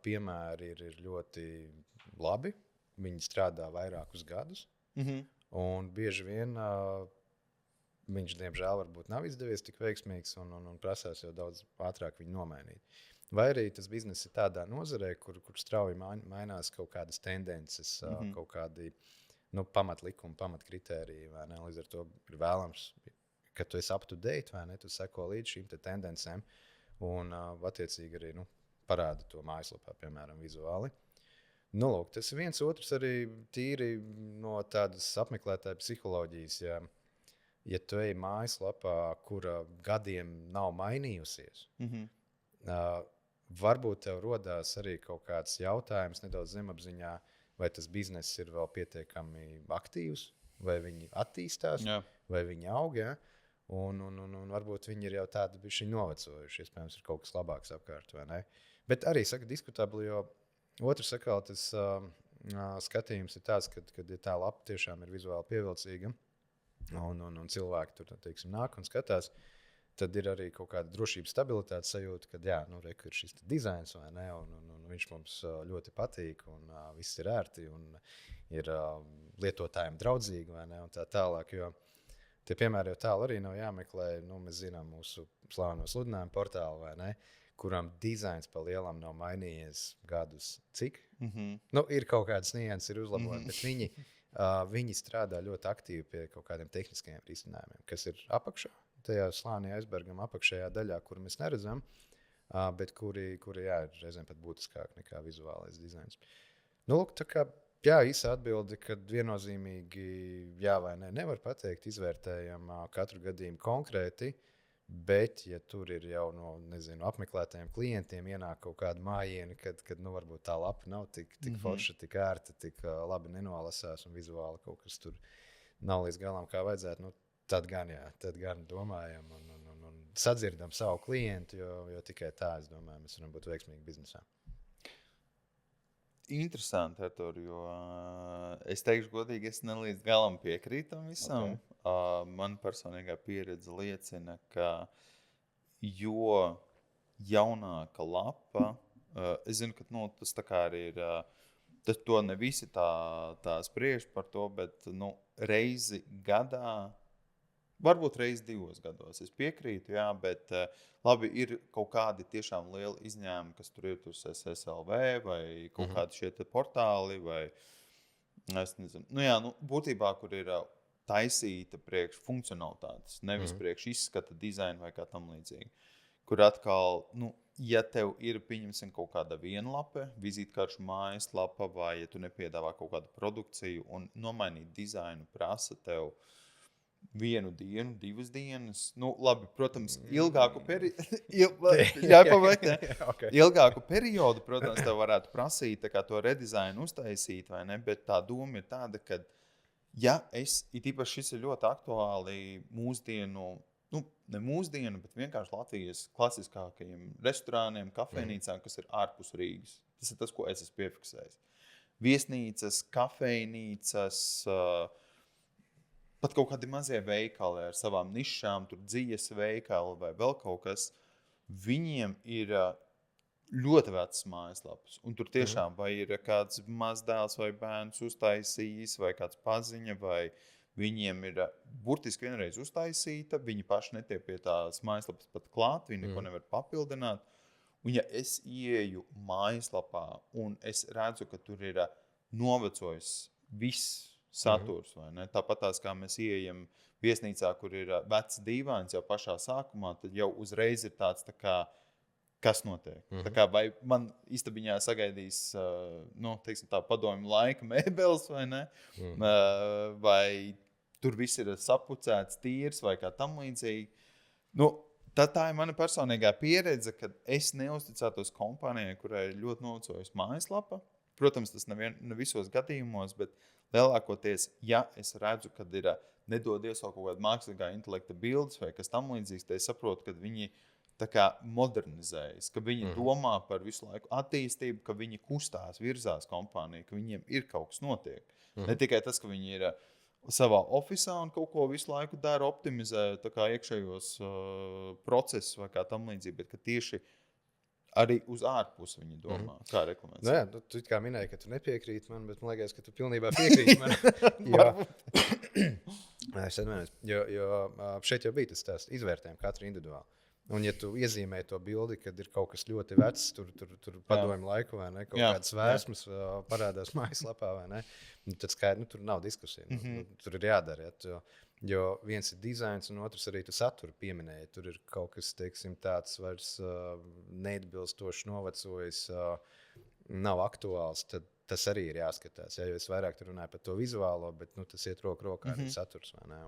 Speaker 2: piemēri ir ļoti labi. Viņi strādā vairākus gadus. Un bieži vien viņš, diemžēl, varbūt nav izdevies tik veiksmīgs un prasās jau daudz ātrāk viņu nomainīt. Vai arī tas bizness ir tādā nozarē, kur strauji mainās kaut kādas tendences, kaut kādi pamatlikumi, pamatkritēriji. Līdz ar to ir vēlams, ka tu esi up to date, vai ne? Tu seko līdz šīm tendencēm un attiecīgi arī parāda to mājaslapā, piemēram, vizuāli. Lūk, tas ir viens otrs arī tīri no tādas apmeklētāja psiholoģijas. Ja tu ej mājaslapā, kura gadiem nav mainījusies, varbūt tev rodās arī kaut kāds jautājums nedaudz zemapziņā, vai tas bizness ir vēl pietiekami aktīvs, vai viņi attīstās, vai viņi aug. Ja? Un varbūt viņi ir jau tādi bišķi novecojuši, iespējams, ir kaut kas labāks apkārt, vai ne? Bet arī, saka, diskutabli, jo otrs atkal tas skatījums ir tāds, kad ja tā lapa tiešām ir vizuāli pievilcīga un cilvēki tur, teiksim, nāk un skatās, tad ir arī kaut kāda drošības stabilitātes sajūta, kad reku ir šis dizains, vai ne, un viņš mums ļoti patīk, un viss ir ērti, un ir lietotājiem draudzīgi, vai ne, un tā tālāk, jo tie piemēri jau tālu arī nav jāmeklē. Mēs zinām mūsu slaveno sludinājumu portālu, vai ne, kuram dizains pa lielam nav mainījies gadus cik. Ir kaut kādas nianses, ir uzlabojumi, bet viņi strādā ļoti aktīvi pie kaut kādiem tehniskiem risinājumiem, kas ir apakšā, tajā slānī aizbergam apakšējā daļā, kur mēs neredzam, bet kuri ir reizēm pat būtiskāk nekā vizuālais dizains. Lūk, tā kā īsa atbilde, kad viennozīmīgi jā vai nē, nevar pateikt, izvērtējam katru gadījumu konkrēti, bet, ja tur ir jau no apmeklētajiem klientiem ienāk kaut kāda mājiena, kad varbūt tā lapa nav tik forša, tik ērta, tik labi nenolasās un vizuāli kaut kas tur nav līdz galam kā vajadzētu, tad gan domājam un sadzirdam savu klientu, jo tikai tā, es domāju, mēs varam būt veiksmīgi biznesā.
Speaker 1: Interesanti, Artur, jo es teikšu godīgi, es ne līdz galam piekrītu tam visam. Man personīgā pieredze liecina, ka jo jaunāka lapa, es zinu, ka tas tā kā arī ir, to ne visi tā spriež par to, bet reizi gadā, varbūt reizi 2 gados. Es piekrītu, jā, bet labi, ir kaut kādi tiešām lieli izņēmumi, kas tur ir SSLV vai kaut kādi šie portāli vai, es nezinu, būtībā, kur ir taisīta priekš funkcionalitātes, nevis priekš izskata dizaina vai kā tam līdzīgi. Kur atkal, ja tev ir, pieņemsim, kaut kāda vienlape, vizītkaršu mājaslapa vai ja tu nepiedāvā kaut kādu produkciju un nomainīt dizainu prasa tev 1 dienu, 2 dienas. Labi, protams, ilgāku ilgāku periodu, protams, tev varētu prasīt to redizainu uztaisīt, vai ne? Bet tā doma ir tāda, ka, ja it īpaši šis ir ļoti aktuāli mūsdienu, ne mūsdienu, bet vienkārši Latvijas klasiskākajiem restorāniem, kafejnīcām, kas ir ārpus Rīgas. Tas ir tas, ko es esmu piefiksējis. Viesnīcas, kafejnīcas, pat kaut kādi mazie veikali ar savām nišām, tur dzīves veikali vai vēl kaut kas, viņiem ir ļoti vecas mājaslapas. Un tur tiešām vai ir kāds mazdēls vai bērns uztaisījis, vai kāds paziņa, vai viņiem ir burtiski vienreiz uztaisīta, viņi paši netiek pie tās mājaslapas pat klāt, viņi neko nevar papildināt. Un ja es ieeju mājaslapā un es redzu, ka tur ir novecojis viss saturs, vai ne? Tāpat tās, kā mēs ieejam viesnīcā, kur ir vecs dīvains jau pašā sākumā, tad jau uzreiz ir tāds tā kā, kas notiek. Tā kā vai man istabiņā sagaidīs, teiksim tā, padomju laika mēbeles, vai ne? Vai tur viss ir sapucēts, tīrs vai kā tam līdzīgi. Tā ir mana personīgā pieredze, kad es neuzticētos kompānijai, kurai ir ļoti novecojusi mājaslapa. Protams, tas ne visos gadījumos, bet lielākoties, ja es redzu, ka ir nedodies kaut kāda mākslīgā intelekta bildes vai kas tam līdzīgs, tad es saprotu, ka viņi tā kā modernizējas, ka viņi domā par visu laiku attīstību, ka viņi kustās, virzās kompāniju, ka viņiem ir kaut kas notiek. Ne tikai tas, ka viņi ir savā ofisā un kaut ko visu laiku dara, optimizē tā kā iekšējos procesus vai kā tam līdzīgi, bet ka tieši arī uz ārpusi viņi domā, kā reklamēt.
Speaker 2: Nē, tu kā minēji, ka tu nepiekrīti man, bet man liekas, ka tu pilnībā piekrīti man. Es atvainojos, jo šeit jau bija tas tās izvērtējumi katru individuāli. Un, ja tu iezīmē to bildi, kad ir kaut kas ļoti vecs, tur padomju laiku, vai ne, kaut kādas vēsmas parādās mājaslapā, vai ne, tad skaidri, tur nav diskusija. Tur ir jādara, jo viens ir dizains, un otrs arī tu saturu pieminēji. Tur ir kaut kas, teiksim, tāds vairs neatbilstoši novecojis, nav aktuāls, tad tas arī ir jāskatās. Ja, jo es vairāk runāju par to vizuālo, bet tas iet roku rokā ar saturs, vai ne,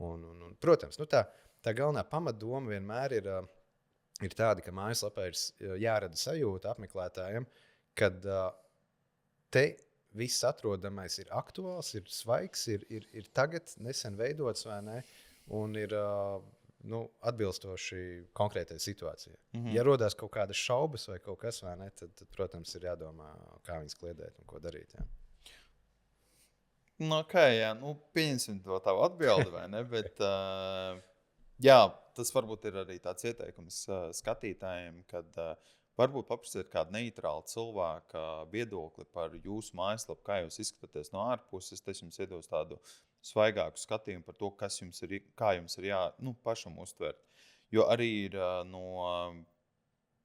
Speaker 2: un protams, tā galvenā pamatdoma vienmēr ir tāda, ka mājaslapā ir jārada sajūta apmeklētājiem, kad te viss atrodamais ir aktuāls, ir svaigs, ir tagad nesen veidots, vai ne, un ir atbilstoši konkrētai situācijai. Ja rodās kaut kādas šaubas vai kaut kas, vai ne, tad protams, ir jādomā, kā viņas kliedēt un ko darīt. Jā.
Speaker 1: Pieņemsim to tavu atbildi, vai ne, bet... Jā, tas varbūt ir arī tāds ieteikums skatītājiem, kad varbūt paprasiet kādu neitrālu cilvēku viedokli par jūsu mājaslapu, kā jūs izskatāties no ārpuses. Tas jums iedos tādu svaigāku skatījumu par to, kā jums ir pašam uztvert. Jo arī ir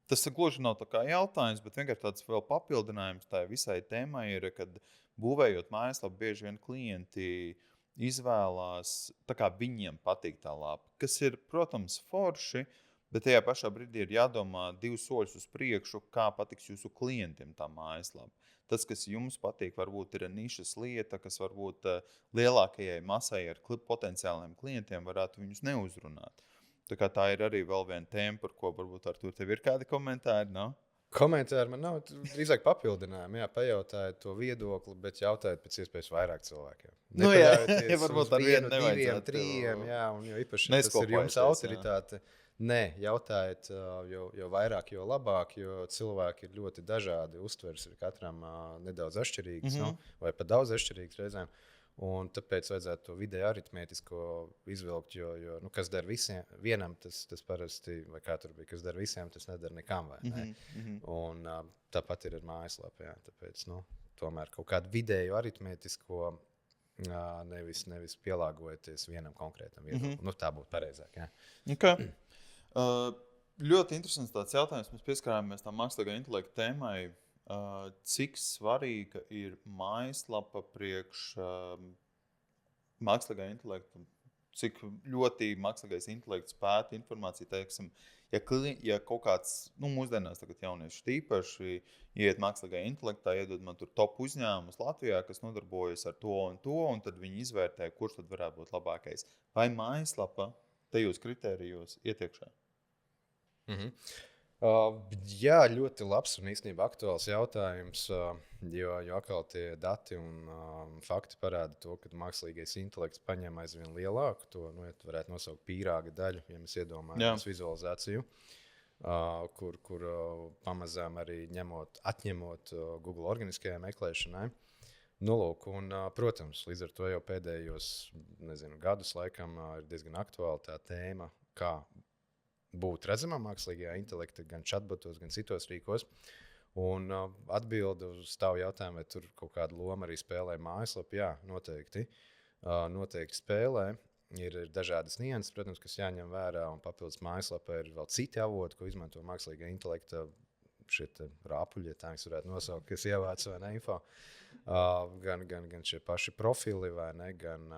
Speaker 1: tas gluži nav tā kā jautājums, bet vienkārši tāds vēl papildinājums tai visai tēmai ir, kad būvējot mājaslapu bieži vien klienti izvēlās, tā kā viņiem patīk tā lapa, kas ir, protams, forši, bet tajā pašā brīdī ir jādomā 2 soļus uz priekšu, kā patiks jūsu klientiem tā mājaslapa. Tas, kas jums patīk, varbūt ir nišas lieta, kas varbūt lielākajai masai ar potenciāliem klientiem varētu viņus neuzrunāt. Tā ir arī vēl viena tēma, par ko varbūt ar to tev ir kādi komentāri, nav?
Speaker 2: Komentāri man nav, drīzāk papildinājumi, pajautājiet to viedokli, bet jautājiet pēc iespējas vairāk cilvēkiem.
Speaker 1: Jā, varbūt ar
Speaker 2: 1, 2, 3, un jo īpaši tas ir jums autoritāte. Nē, jautājiet, jo vairāk, jo labāk, jo cilvēki ir ļoti dažādi, uztveres ir katram nedaudz atšķirīgs, vai pat daudz atšķirīgs reizēm. Un tāpēc vajadzētu to vidēju aritmētisko izvilkt, jo kas der visiem, vienam tas parasti, vai kā tur bija, kas der visiem, tas nedara nekam, vai ne? Un tāpat ir ar mājaslapu, jā, tāpēc, tomēr kaut kādu vidēju aritmētisko nevis pielāgojoties vienam konkrētam viedoklim. Tā būtu pareizāk, jā.
Speaker 1: Okay. Ļoti interesants tāds jautājums, mēs pieskarāmies tā mākslīgā intelekta tēmai. Cik svarīga ir mājaslapa priekš mākslīgā intelekta, cik ļoti mākslīgais intelekts pēta informāciju, teiksim, ja kaut kāds, mūsdienās tagad jaunieši tīpaši iet mākslīgā intelektā, iedod man tur top uzņēmumus Latvijā, kas nodarbojas ar to, un tad viņi izvērtē, kurš tad varētu būt labākais. Vai mājaslapa tajos kritērijos ietiekšā?
Speaker 2: Jā, ļoti labs un īstenībā aktuāls jautājums, jo atkal tie dati un fakti parāda to, ka mākslīgais intelekts paņem aizvien lielāku to, varētu nosaukt pīrāga daļu, ja mēs iedomājamies vizualizāciju, kur pamazām arī atņemot Google organiskajai meklēšanai. Protams, līdz ar to jau pēdējos, gadus laikam ir diezgan aktuāla tā tēma, kā būt redzamam mākslīgajā intelekta, gan chatbotos, gan citos rīkos. Un atbilde uz tavu jautājumu, vai tur kaut kādu lomu arī spēlē mājaslapa, jā, noteikti. Noteikti spēlē. Ir dažādas nianses, protams, kas jāņem vērā, un papildus mājaslapā ir vēl citi avoti, ko izmanto mākslīgā intelekta šie rāpuļi, ja tā mēs varētu nosaukt, kas ievāc vai ne info. Gan šie paši profili, vai ne, gan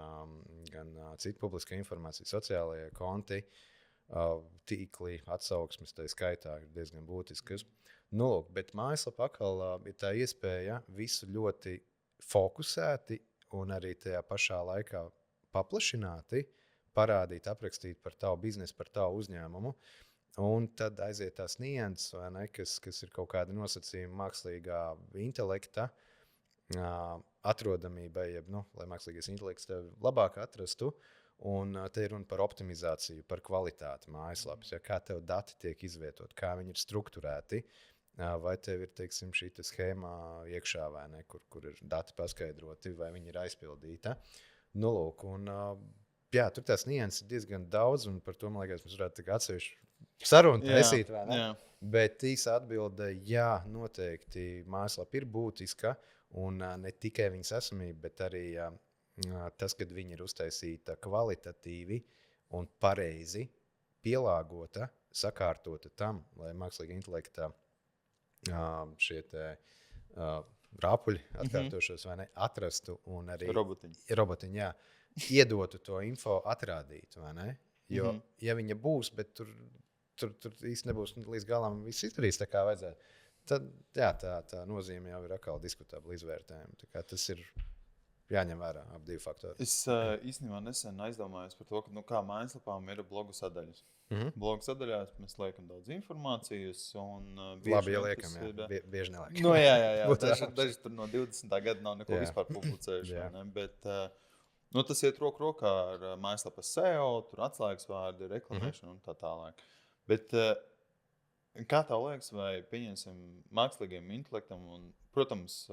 Speaker 2: cita publiska informācija, sociālajie konti. Tīkli, atsauksmes, tā skaitā ir diezgan būtiskas. Bet mājaslapa atkal ir tā iespēja visu ļoti fokusēti un arī tajā pašā laikā paplašināti parādīt, aprakstīt par tavu biznesu, par tavu uzņēmumu. Un tad aiziet tās nianses, vai ne, kas ir kaut kāda nosacījuma mākslīgā intelekta atrodamībai, jeb, lai mākslīgais intelekts tevi labāk atrastu. Un te ir runa par optimizāciju, par kvalitāti mājaslapas, kā tev dati tiek izvietot, kā viņi ir strukturēti, vai tev ir, teiksim, šī schēma iekšā, vai ne, kur ir dati paskaidroti, vai viņi ir aizpildīti. Nu, lūk, un tur tās nianses ir diezgan daudz, un par to, man liekas, mēs varētu atsevišķi sarunu taisīt, vai ne? Jā. Bet īsa atbilde, jā, noteikti mājaslapa ir būtiska, un ne tikai viņas esamība, bet arī tas, kad viņi ir uztaisīta kvalitatīvi un pareizi pielāgota, sakārtota tam, lai mākslīgā intelektā šie rāpuļi atkārtošos vai ne, atrastu un arī robotiņi jā, iedotu to info atrādīt, vai ne? Jo, ja viņa būs, bet tur īsti nebūs līdz galam viss izdarīts tā kā vajadzētu, tad jā, tā nozīme jau ir atkal diskutabla izvērtējuma. Tā kā tas ir jāņem vērā ap divu faktoru.
Speaker 1: Es īstenībā nesen aizdomājos par to, ka kā mājaslapām ir blogu sadaļas. Blogu sadaļās mēs liekam daudz informācijas.
Speaker 2: Labi, ja liekam, jā. Bieži neliekam.
Speaker 1: Nu, jā. Daži tur no 20. gada nav neko vispār publicējuši. Bet tas iet roku rokā ar mājaslapas SEO, tur atslēgas vārdi, reklamēšanu un tā tālāk. Bet kā tev liekas, vai pieņemsim mākslīgiem intelektam, un, protams,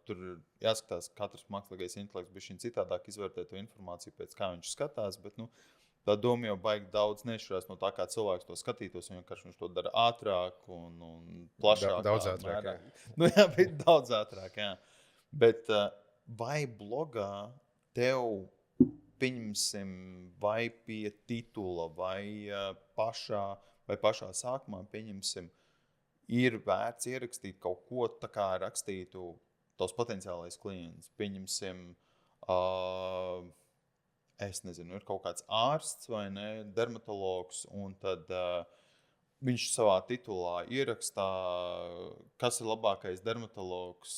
Speaker 1: tur jāskatās, katrs mākslīgais intelekts bišķiņ citādāk izvērtē to informāciju pēc kā viņš skatās, bet tā doma jau baigi daudz nešķirās no tā, kā cilvēks to skatītos, un vienkārši viņš to dara ātrāk un plašāk.
Speaker 2: Daudz ātrāk, jā.
Speaker 1: Jā, bet daudz ātrāk, jā. Bet vai blogā tev, pieņemsim, vai pie titula, vai pašā sākumā, pieņemsim, ir vērts ierakstīt kaut ko tā kā rakstītu tos potenciālais klients. Pieņemsim, es nezinu, ir kaut kāds ārsts vai ne, dermatologs, un tad viņš savā titulā ierakstā, kas ir labākais dermatologs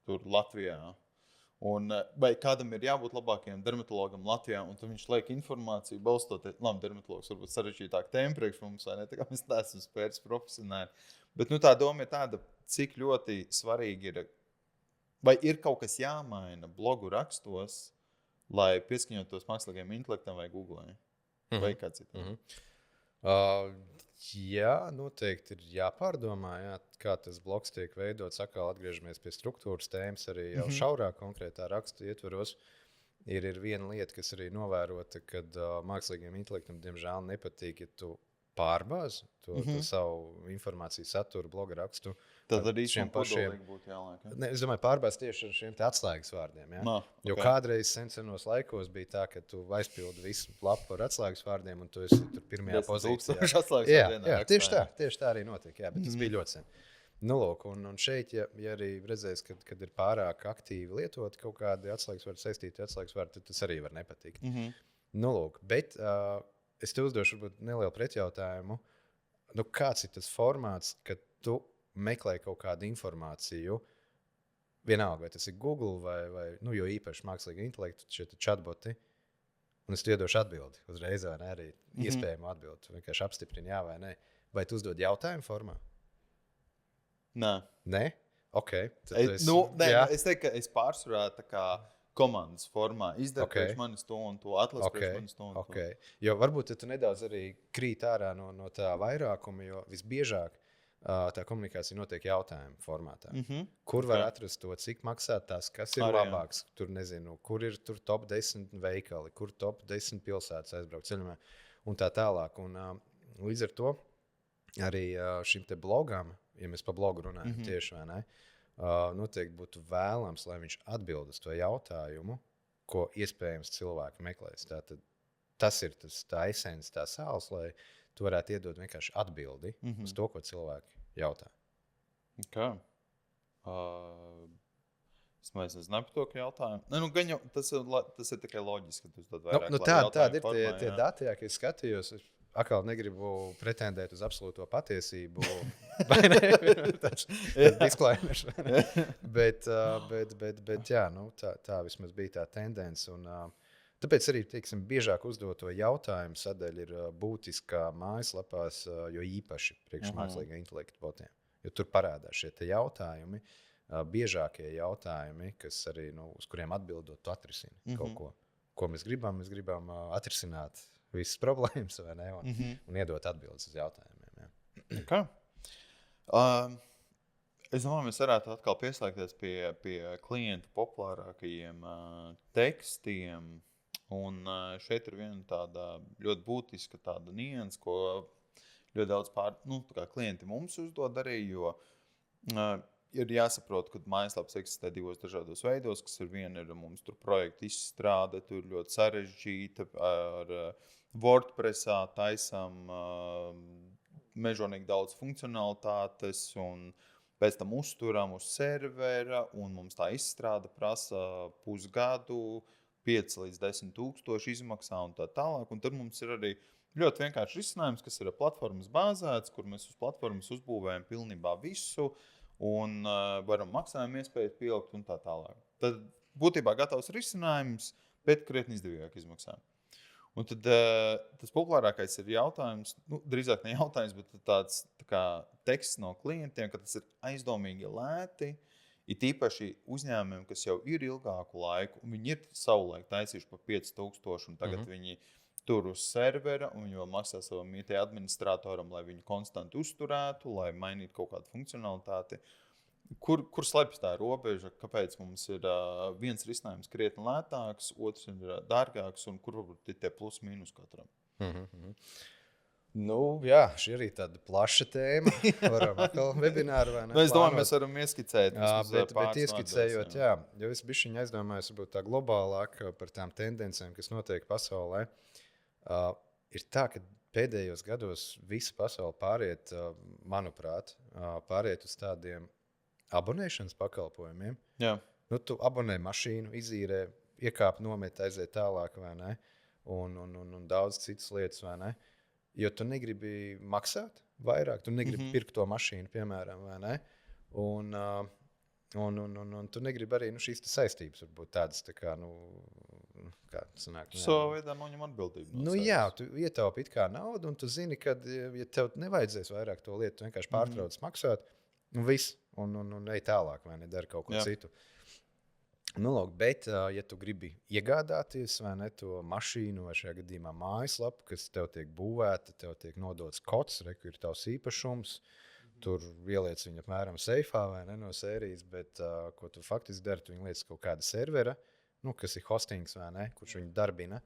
Speaker 1: tur Latvijā. Un, vai kādam ir jābūt labākajam dermatologam Latvijā, un tad viņš liek informāciju, balstoties, labi, dermatologs varbūt sarežģītāk tēma priekš mums, vai ne, tā kā mēs neesam spērts profesionāli. Bet tā doma ir tāda, cik ļoti svarīgi ir, vai ir kaut kas jāmaina blogu rakstos, lai pieskaņotos mākslīgajam intelektam vai Google, vai kāds citam?
Speaker 2: Jā, noteikti ir jāpārdomā, kā tas blogs tiek veidots. Atkal atgriežamies pie struktūras tēmas, arī jau šaurāk konkrētā raksta ietvaros. Ir viena lieta, kas arī novērota, kad mākslīgajam intelektam diemžēl nepatīk, ja tu pārbāzi to savu informācijas saturu, bloga rakstu.
Speaker 1: Tad arī šiem pašiem būtu jāliek. Ja?
Speaker 2: Es domāju, pārbāzi tieši ar šiem atslēgas vārdiem. Ja? Jo kādreiz senos laikos bija tā, ka tu aizpildi visu lapu ar atslēgas vārdiem, un tu esi tur pirmajā pozīcijā. Jā, tieši tā arī notika, jā, bet tas bija ļoti sen. Nu, lūk, un šeit, ja arī redzēs, kad ir pārāk aktīvi lietot kaut kādi atslēgas vārdi, saistīti atslēgas vārdi, tad tas arī var nepatikt. Nu, lūk, bet es te uzdošu varbūt nelielu pretjautājumu. Kāds ir tas formāts, kad tu meklē kaut kādu informāciju, vienalga, vai tas ir Google vai jo īpaši mākslīga intelekta, šie chatboti, un es tu iedošu atbildi uzreiz, vai ne, arī iespējamu atbildi. Tu vienkārši apstiprini jā vai nē. Vai tu uzdod jautājumu formā? Nē? Ok.
Speaker 1: Es teiktu, ka es pārsvarā tā kā komandas formā izdara priekš manis to un to, atlas priekš manis to un to.
Speaker 2: Jo varbūt tu nedaudz arī krīt ārā no tā vairākuma, jo visbiežāk tā komunikācija notiek jautājumu formātā. Kur var atrast to, cik maksā tās, kas ir labāks, tur nezinu, kur ir tur top 10 veikali, kur top 10 pilsētas aizbraukt ceļumā un tā tālāk. Un līdz ar to arī šim te blogam, ja mēs pa blogu runājam tieši, vai ne, noteikti būtu vēlams, lai viņš atbild uz to jautājumu, ko iespējams cilvēki meklēs. Tātad tas ir tā esence, tā sāls, lai tu varētu iedot vienkārši atbildi uz to, ko cilvēki jautā.
Speaker 1: Kā? Es nezinu par to, ka jautājumu. Gan jau tas ir tikai loģiski, ka tu uzdod vairāk.
Speaker 2: Tādi ir tie dati, ka es skatījos. Atkal negribu pretendēt uz absolūto patiesību. Tas ir disclaimers. Bet jā, tā vismaz bija tā tendence. Un Tāpēc arī, teiksim, biežāk uzdoto jautājumu sadaļa ir būtiska mājaslapās, jo īpaši priekšmākslīgā intelekta botiem. Jo tur parādās šie jautājumi, biežākie jautājumi, kas arī, uz kuriem atbildot, tu atrisini kaut ko. Ko mēs gribam? Mēs gribam atrisināt visas problēmas, vai ne? Un iedot atbildes uz jautājumiem. Jā.
Speaker 1: Okay. Es domāju, mēs varētu atkal pieslēgties pie klientu populārākajiem tekstiem. Un šeit ir viena tāda ļoti būtiska tāda nianse, ko ļoti daudz klienti mums uzdod arī, jo ir jāsaprot, ka mājaslapas eksistē divos dažādos veidos, kas viena ir mums tur projektu izstrāde, tur ļoti sarežģīta, ar WordPressā taisam mežonīgi daudz funkcionalitātes un pēc tam uzturam uz servera, un mums tā izstrāde prasa pusgadu, 5 līdz 10 tūkstoši izmaksā un tā tālāk. Un tad mums ir arī ļoti vienkārši risinājums, kas ir platformas bāzēts, kur mēs uz platformas uzbūvējam pilnībā visu un varam maksājumu iespējas pielikt un tā tālāk. Tad būtībā gatavs risinājums, bet krietni izdevīgāk izmaksā. Un tad tas populārākais ir jautājums, drīzāk ne jautājums, bet tāds teksts no klientiem, ka tas ir aizdomīgi lēti. It īpaši uzņēmumiem, kas jau ir ilgāku laiku, un viņi ir savulaik taisījuši par 5000, un tagad viņi tur uz servera, un viņi vēl maksā savam IT administratoram, lai viņu konstanti uzturētu, lai mainītu kaut kādu funkcionalitāti. Kur slēpjas tā robeža? Kāpēc mums ir viens risinājums krietni lētāks, otrs ir dārgāks, un kur varbūt ir tie plus mīnus katram?
Speaker 2: Jā, šī ir tāda plaša tēma. Varam atkal webināru vai ne?
Speaker 1: Es domāju, mēs varam ieskicēt.
Speaker 2: Bet ieskicējot, jo es bišķiņ aizdomājos varbūt tā globālāk par tām tendencēm, kas notiek pasaulē. Ir tā, ka pēdējos gados visa pasaule pāriet, manuprāt, uz tādiem abonēšanas pakalpojumiem.
Speaker 1: Jā.
Speaker 2: Tu abonē mašīnu, izīrē, iekāp, nomet, aiziet tālāk, vai ne? Un daudz citas lietas, vai ne? Jo tu negribi maksāt vairāk, tu negribi pirkt to mašīnu, piemēram, vai ne? Un tu negribi arī šīs saistības, varbūt tādas, kā sanāk.
Speaker 1: Savā veidā noņem atbildību.
Speaker 2: Jā, tu ietaupi it kā naudu, un tu zini, ka, ja tev nevajadzēs vairāk to lietu, tu vienkārši pārtrauc maksāt, un viss, un ej tālāk, vai ne, dari kaut ko citu. Bet, ja tu gribi iegādāties vai ne, to mašīnu vai šajā gadījumā mājaslapu, kas tev tiek būvēta, tev tiek nodots kods, kur ir tavs īpašums, tur ieliec viņu apmēram seifā vai ne, no sērijas, bet ko tu faktiski dari, tu viņu liec kaut kāda servera, kas ir hostings vai ne, kurš viņu darbina,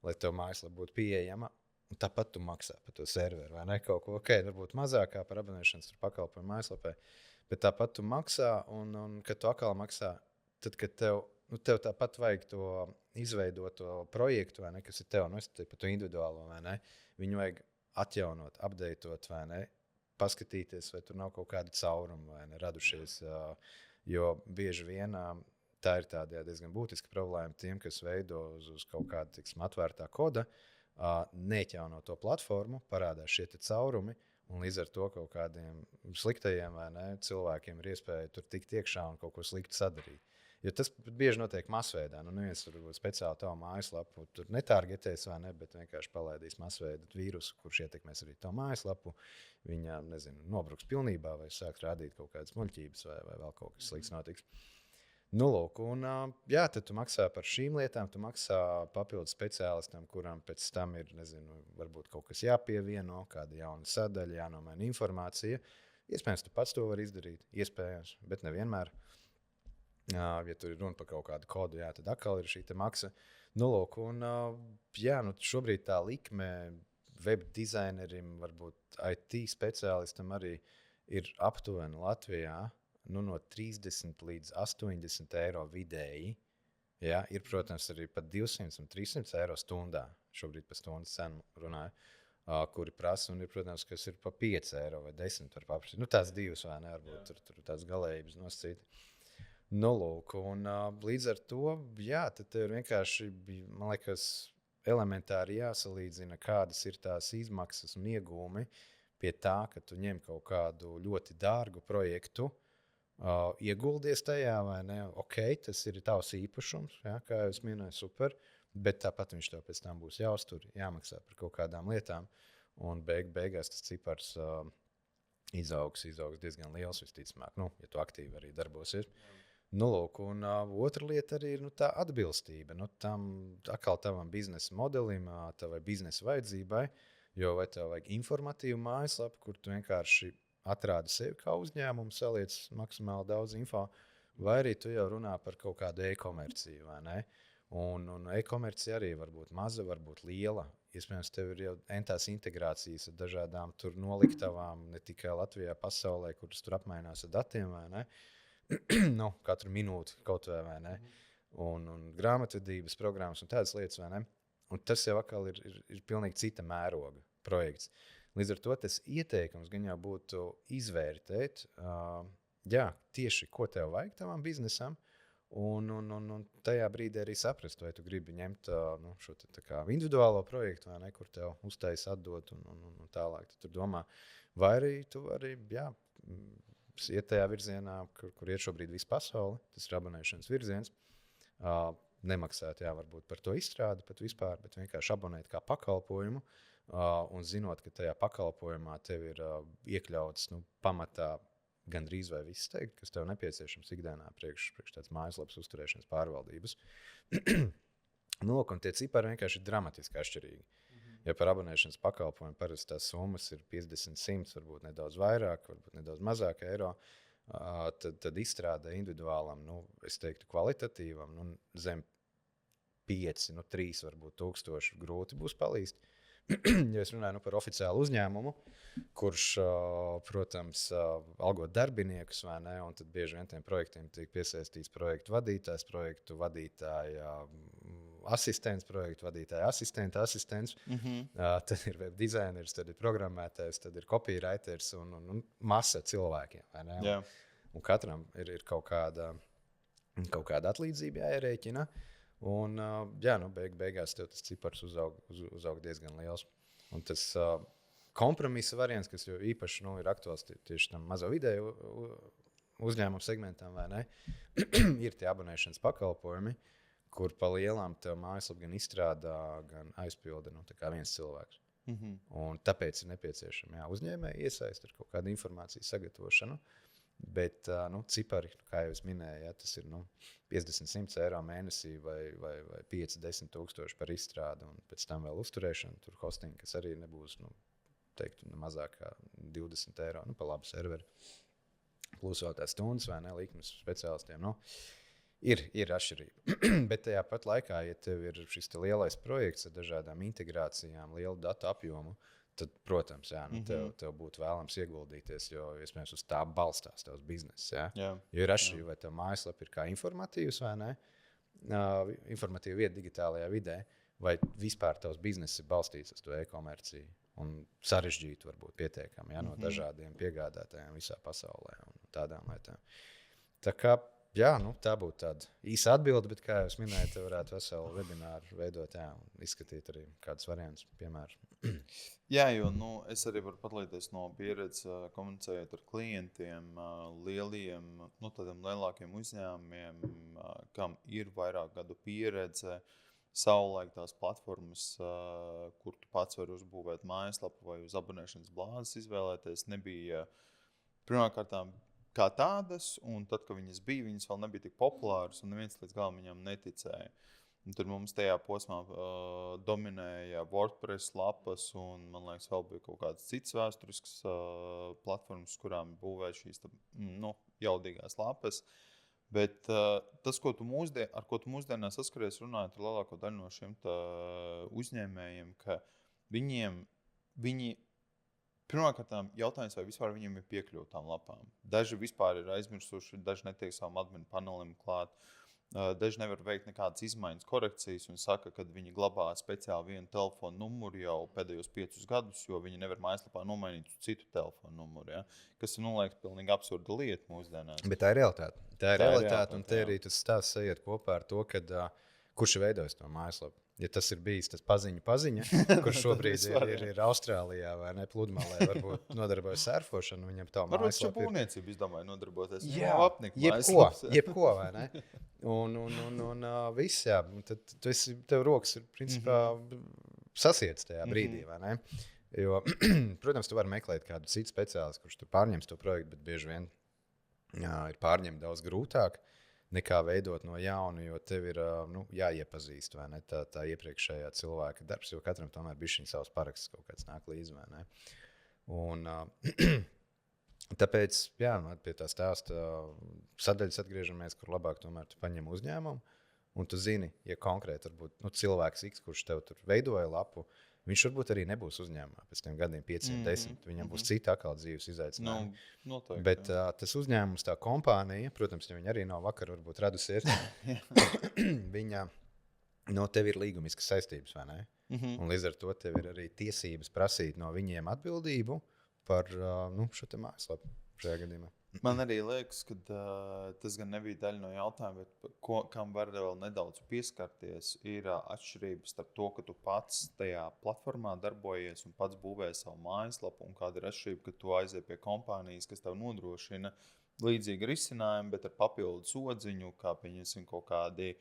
Speaker 2: lai tev mājaslapa būtu pieejama, un tāpat tu maksā par to serveru vai ne, kaut ko, varbūt mazākā par abonēšanas pakalpojumu mājaslapai, bet tāpat tu maksā, un kad tu atkal maksā, tad, kad tev tāpat vajag to izveidoto projektu, vai ne, kas ir tev, es par to individuālo, vai ne, viņu vajag atjaunot, updateot, vai ne, paskatīties, vai tur nav kaut kādi caurumi, vai ne, radušies, jo bieži vien tā ir tāda diezgan būtiska problēma tiem, kas veido uz kaut kāda, tiksim, atvērtā koda, neķauno to platformu, parādās šie caurumi, un līdz ar to kaut kādiem sliktajiem, vai ne, cilvēkiem ir iespēja tur tikt iekšā un kaut ko sliktu sadarīt. Jo tas bieži notiek masveidā. Neviens tur speciāli tavu mājaslapu tur netārgetēs, vai ne, bet vienkārši palaidīs masveidu vīrusu, kurš ietekmēs arī tavu mājaslapu. Viņa, nobruks pilnībā vai sāks rādīt kaut kādas muļķības vai vēl kaut kas slikts notiks. Tad tu maksā par šīm lietām, tu maksā papildus speciālistam, kuram pēc tam ir, varbūt kaut kas jāpievieno, kāda jauna sadaļa, jānomaina informācija. Iespējams, tu pats to vari izdarīt, iespējams, bet nevienmēr. Ja tur ir runa par kaut kādu kodu, tad atkal ir šī maksa. Šobrīd tā likme web dizainerim, varbūt IT speciālistam arī ir aptuveni Latvijā no 30 līdz 80 eiro vidēji. Ja? Ir, protams, arī pat 200 un 300 eiro stundā. Šobrīd par stundas cenu runāju. Kuri prasa, un ir, protams, kas ir pa 5 eiro vai 10 var paprasīt. Tās divas, vai ne, varbūt tur tās galējības nosacīt. Līdz ar to, tad tev ir vienkārši, man liekas, elementāri jāsalīdzina, kādas ir tās izmaksas un iegūmi pie tā, ka tu ņem kaut kādu ļoti dārgu projektu Ieguldies tajā, vai ne? Ok, tas ir tavs īpašums, ja, kā jau es minēju, super. Bet tāpat viņš tev pēc tam būs jāuztur, jāmaksā par kaut kādām lietām. Un beigās tas cipars izaugs diezgan liels, visticamāk, ja tu aktīvi arī darbosies. Nu, lūk, un otra lieta arī ir tā atbilstība tam atkal tavam biznesa modelim, tavai biznesa vajadzībai. Jo vai tev vajag informatīvu mājaslapu, kur tu vienkārši atrādi sevi kā uzņēmumu, saliec maksimāli daudz info, vai arī tu jau runā par kaut kādu e-komerciju, vai ne? Un e-komercija arī var būt maza, var būt liela. Iespējams, tev ir jau entās integrācijas ar dažādām tur noliktavām, ne tikai Latvijā, pasaulē, kuras tur apmainās ar datiem, vai ne? Katru minūti kaut vai ne? Un grāmatvedības programmas un tādas lietas, vai ne? Un tas jau atkal ir pilnīgi cita mēroga projekts. Līdz ar to tas ieteikums gan jau būtu izvērtēt, tieši ko tev vajag tavam biznesam, un tajā brīdī arī saprast, vai tu gribi ņemt šo individuālo projektu, vai ne, kur tev uztais atdot un tālāk. Tu tur domā, vai arī tu vari iet tajā virzienā, kur iet šobrīd visa pasaule, tas ir abonēšanas virziens. Nemaksāt, varbūt par to izstrādi pat vispār, bet vienkārši abonēt kā pakalpojumu, un zinot, ka tajā pakalpojumā tev ir iekļauts pamatā gandrīz vai viss teikt, kas tev nepieciešams ikdienā priekš tāds mājaslapas uzturēšanas pārvaldības. Un tie cipari vienkārši ir dramatiski atšķirīgi. Ja par abonēšanas pakalpojumu parasti tās summas ir 50, 100, varbūt nedaudz vairāk, varbūt nedaudz mazāk eiro, tad izstrādē individuālam, es teiktu kvalitatīvam, zem 5, 3, varbūt 1000 grūti būs palīst. Ja es runāju par oficiālu uzņēmumu, kurš, protams, algo darbiniekus, vai ne, un tad bieži vien tiem projektiem tiek piesaistīts projektu vadītājs, projektu vadītāja asistents, projektu vadītāja asistents. Tad ir web dizaineris, tad ir programmētājs, tad ir copywriters un masa cilvēkiem, vai ne?
Speaker 1: Yeah.
Speaker 2: Un katram ir kaut kāda atlīdzība jāierēķina. Un, beigās tev tas cipars uzaug diezgan liels. Un tas kompromisa variants, kas jau īpaši ir aktuāls tieši tam mazo vidēju uzņēmumu segmentam, vai ne, ir tie abonēšanas pakalpojumi, kur pa lielām tev mājaslapu gan izstrādā, gan aizpilda viens cilvēks. Un tāpēc ir nepieciešama uzņēmēja iesaist ar kaut kādu informāciju sagatavošanu. Bet cipari, kā jau es minēju, tas ir 50-100 eiro mēnesī vai 5-10 tūkstoši par izstrādi, un pēc tam vēl uzturēšana, tur hosting, kas arī nebūs mazāk kā 20 eiro pa labu serveri. Plus vēl tās stundas vai ne, likmes speciālistiem. Ir atšķirība. Bet tajā pat laikā, ja tev ir šis lielais projekts ar dažādām integrācijām, lielu datu apjomu, tad, protams, tev būtu vēlams ieguldīties, jo iespējams uz tā balstās tavs bizness. Jo ir atšķirība, vai tev mājaslapa ir kā informatīvs vai ne, informatīva vieta digitālajā vidē, vai vispār tavs bizness ir balstīts uz to e-komerciju un sarežģītu varbūt pietiekami no dažādiem piegādātājiem visā pasaulē un tādām lietām. Tā kā tā būtu tāda īsa atbilde, bet, kā jau es minēju, te varētu veselu webināru veidot un izskatīt arī kādus variantus, piemēram.
Speaker 1: Jā, jo es arī varu padalīties no pieredzes, komunicējot ar klientiem, lieliem, tādiem lielākiem uzņēmumiem, kam ir vairāk gadu pieredze, savulaik tās platformas, kur tu pats vari uzbūvēt mājaslapu vai uz abonēšanas blāzes izvēlēties, nebija pirmkārtām kā tādas, un tad, kad viņas bija, viņas vēl nebija tik populāras, un neviens līdz galam viņam neticēja. Un tad mums tajā posmā dominēja WordPress lapas, un, man liekas, vēl bija kaut kādas citas vēsturiskas platformas, kurām būvēja šīs jaudīgās lapas. Bet tas, ar ko tu mūsdienās saskaries runājot ar lielāko daļu no šiem uzņēmējiem, ka viņi pirmkārt, jautājums, vai vispār viņiem ir piekļuve tām lapām. Daži vispār ir aizmirsuši, daži netiek savam adminu panelim klāt. Daži nevar veikt nekādas izmaiņas, korekcijas un saka, ka viņi glabā speciāli vienu telefonu numuru jau pēdējos 5 gadus, jo viņi nevar mājaslapā nomainīt uz citu telefonu numuru. Ja? Kas ir, liekas, pilnīgi absurda lieta mūsdienās.
Speaker 2: Bet tā ir realitāte. Tā ir realitāte, un te arī tas stāsts aiziet kopā ar to, kurš ir veidojis to mājaslapu. Ja tas ir bijis tas paziņa, kurš šobrīd ir Austrālijā vai ne, pludmalē, varbūt nodarbojas surfošanu, viņam tā
Speaker 1: mājaslapa ir. Varbūt čepūniecība izdomāja nodarboties. Jā,
Speaker 2: jebko, vai ne? Un viss, jā. Tad tev rokas ir, principā, sasiets tajā brīdī, vai ne? Jo, protams, tu vari meklēt kādu citu speciālistu, kurš tur pārņems to projektu, bet bieži vien ir pārņemt daudz grūtāk nekā veidot no jauna, jo tev ir jāiepazīst, vai ne, tā iepriekšējā cilvēka darbs, jo katram tomēr bišķiņ savs paraksts kaut kāds nāk līdzi, vai ne. Un tāpēc, jā, pie tā stāsta sadaļas atgriežamies, kur labāk tomēr tu paņem uzņēmumu, un tu zini, ja konkrēti varbūt cilvēks X, kurš tev tur veidoja lapu, viņš varbūt arī nebūs uzņēmumā pēc tiem gadiem 5, 10. Viņam būs cita atkal dzīves izaicinājumi.
Speaker 1: Noteikti,
Speaker 2: bet tas uzņēmums, tā kompānija, protams, ja viņa arī no vakar varbūt radusies, viņa tev ir līgumiskas saistības, vai ne? Un līdz ar to tev ir arī tiesības prasīt no viņiem atbildību par šo te mājaslapu šajā gadījumā.
Speaker 1: Man arī liekas, ka tas gan nebija daļa no jautājuma, bet kam var vēl nedaudz pieskarties, ir atšķirības starp to, ka tu pats tajā platformā darbojies un pats būvēji savu mājaslapu, un kāda ir atšķirība, ka tu aizies pie kompānijas, kas tev nodrošina līdzīgi risinājumi, bet ar papildus odziņu, kā pieņemsim kaut kādi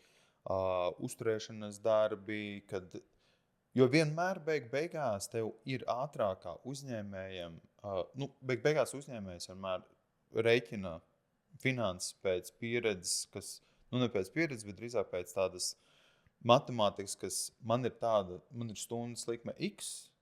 Speaker 1: uzturēšanas darbi, jo vienmēr beigās tev ir ātrākā uzņēmējiem, beigās uzņēmējs vienmēr rēķina finanses pēc pieredzes, kas, ne pēc pieredzes, bet drīzāk pēc tādas matemātikas, kas man ir stundas likme X,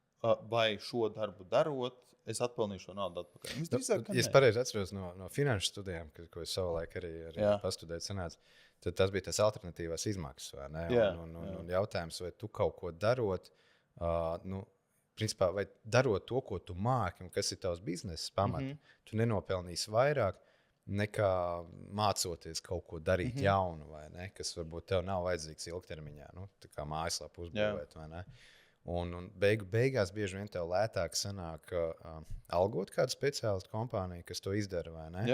Speaker 1: vai šo darbu darot, es atpelnīšu šo naudu atpakaļ.
Speaker 2: Es pareizi atceros no finanšu studijām, ko es savulaik arī pastudēju sanācu, tad tas bija tas alternatīvās izmaksas, vai ne? Un jautājums, vai tu kaut ko darot, principā, vai darot to, ko tu māki, un kas ir tavs biznesa pamats, tu nenopelnīsi vairāk nekā mācoties kaut ko darīt jaunu, vai ne? Kas varbūt tev nav vajadzīgs ilgtermiņā, tā kā mājaslapu uzbūvēt, vai ne? Un beigās bieži vien tev lētāk sanāk algot kādu speciālistu kompāniju, kas to izdara, vai ne?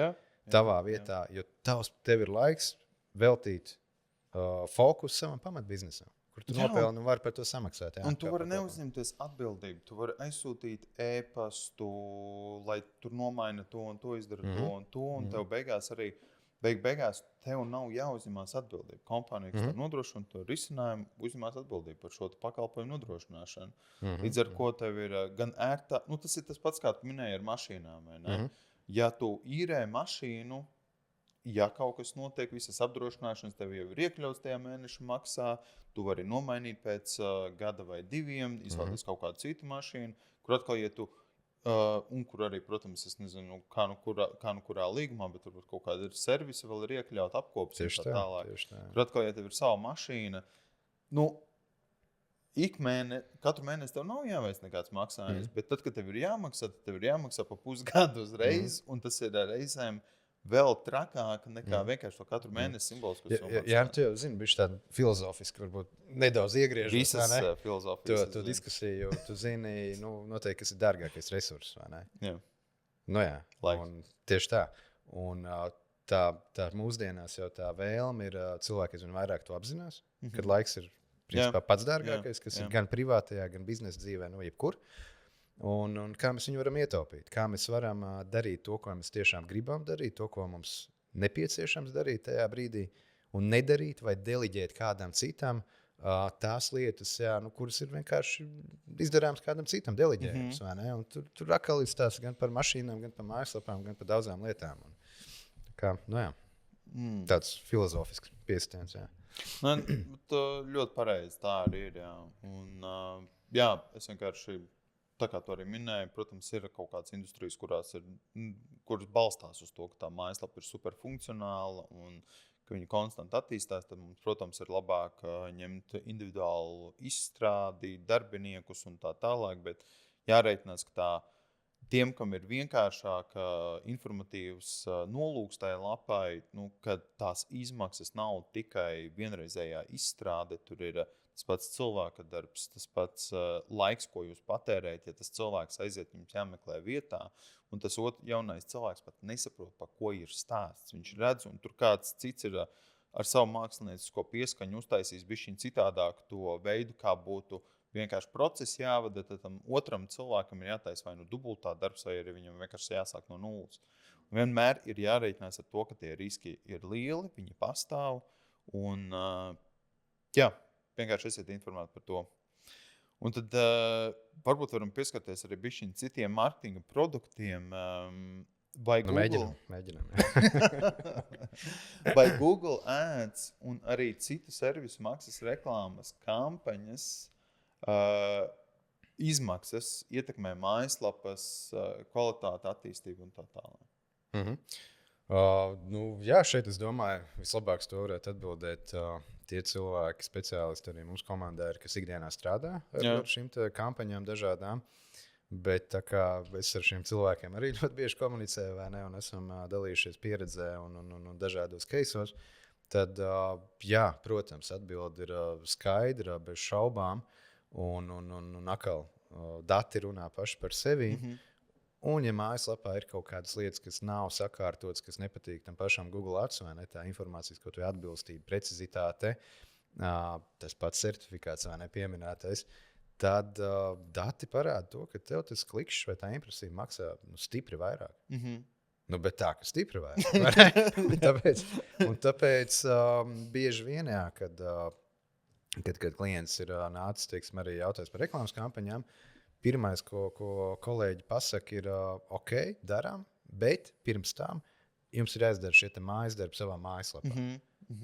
Speaker 2: Tavā vietā, jo tev ir laiks veltīt fokus savam pamatbiznesam. Kur tu nopelni un vari par to samaksāt.
Speaker 1: Un tu vari neuzņemties atbildību. Tu vari aizsūtīt e-pastu, lai tur nomaina to un to, izdara to un to. Un tev beigās tev nav jāuzņemās atbildība. Kompānija, kas tev nodrošina to risinājumu, uzņemās atbildību par šo pakalpojumu nodrošināšanu. Līdz ar ko tev ir gan ērtā, tas ir tas pats, kā tu minēji ar mašīnām. Vai ne? Ja tu īrē mašīnu, ja kaut kas notiek, visas apdrošināšanas tev jau ir iekļauts tajā mēneša maksā, tu vari nomainīt pēc gada vai 2, izvēlēties kaut kādu citu mašīnu, kur atkal, ja tu, un kur arī, protams, es nezinu, kā kurā līgumā, bet turbūt kaut kāda ir servisa vēl ir iekļaut apkops un tā tālāk. Kur atkal, ja tev ir sava mašīna, katru mēnesi tev nav jāveic nekāds maksājums, bet tad, kad tev ir jāmaksā, tad tev ir jāmaksā pa pusgadu uzreiz, un tas ir reizēm vēl trakāk nekā vienkārši to katru mēnesi simbolisku summu.
Speaker 2: Jā, tu jau zini, bišķi tādu filozofisku, varbūt nedaudz iegriežot.
Speaker 1: Visas filozofijas.
Speaker 2: To diskusiju, jo tu zini, noteikti, kas ir dārgākais resurs, vai ne?
Speaker 1: Jā.
Speaker 2: Jā, un tieši tā. Un tā mūsdienās jau tā vēlme ir, cilvēki aizvien vairāk to apzinās, kad laiks ir principā pats dārgākais, kas ir gan privātajā, gan biznesa dzīvē, jebkur. Un kā mēs viņu varam ietaupīt, kā mēs varam darīt to, ko mēs tiešām gribam darīt, to, ko mums nepieciešams darīt tajā brīdī, un nedarīt vai deliģēt kādam citam tās lietas, kuras ir vienkārši izdarāmas kādam citam deliģējums. Un tur atkal ir stāsts gan par mašīnām, gan par mājaslapām, gan par daudzām lietām. Un, tāds filozofisks piestiens.
Speaker 1: Ļoti pareizi tā arī ir. Un, es vienkārši tā kā tu arī minēji, protams, ir kaut kādas industrijas, kuras balstās uz to, ka tā mājaslapa ir superfunkcionāla un ka viņi konstanti attīstās. Tad mums, protams, ir labāk ņemt individuālu izstrādi, darbiniekus un tā tālāk, bet jārēķinās, ka tiem, kam ir vienkāršāk informatīvs nolūks tajā lapai, kad tās izmaksas nav tikai vienreizējā izstrāde, tur ir tas pats cilvēka darbs, tas pats laiks, ko jūs patērējat, ja tas cilvēks aiziet, jums jāmeklē vietā, un tas jaunais cilvēks pat nesaprot, pa ko ir stāsts. Viņš redz, un tur kāds cits ir ar savu māksliniecisko pieskaņu uztaisīs bišķiņ citādāk to veidu, kā būtu vienkārši process jāvada, tad tam otram cilvēkam ir jātaisa vai nu dubultā darbs, vai arī viņam vienkārši jāsāk no nulles. Un vienmēr ir jārēķinās ar to, ka tie riski ir lieli, viņi pastāv, un vienkārši esiet informēti par to. Un tad varbūt varam pieskarties arī bišķiņ citiem marketinga produktiem, vai Google...
Speaker 2: Mēģinām.
Speaker 1: vai Google Ads un arī citu servisu maksas reklāmas kampaņas izmaksas ietekmē mājaslapas kvalitāti, attīstību un tā tālāk.
Speaker 2: Šeit es domāju, vislabāk to varētu atbildēt tie cilvēki, speciālisti arī mums komandā, kas ikdienā strādā ar šīm kampaņām dažādām. Bet tā kā es ar šiem cilvēkiem arī ļoti bieži komunicēju, vai ne, un esam dalījušies pieredzē un dažādos keisos, tad, protams, atbilde ir skaidra, bez šaubām, un atkal dati runā paši par sevi. Un, ja mājaslapā ir kaut kādas lietas, kas nav sakārtotas, kas nepatīk tam pašam Google Ads, vai ne, tā informācijas, kaut vai atbilstība, precizitāte, tas pats certifikāts vai nepieminētais, tad dati parāda to, ka tev tas klikšķis vai tā impresija maksā stipri vairāk. Bet tā, ka stipri vairāk. Tāpēc bieži vien, kad klients ir nācis, teiksim, arī jautājis par reklāmas kampaņām, pirmais, ko kolēģi pasaka, ir ok, darām, bet pirms tam jums ir jāizdara šie mājas darbi savā mājaslapā.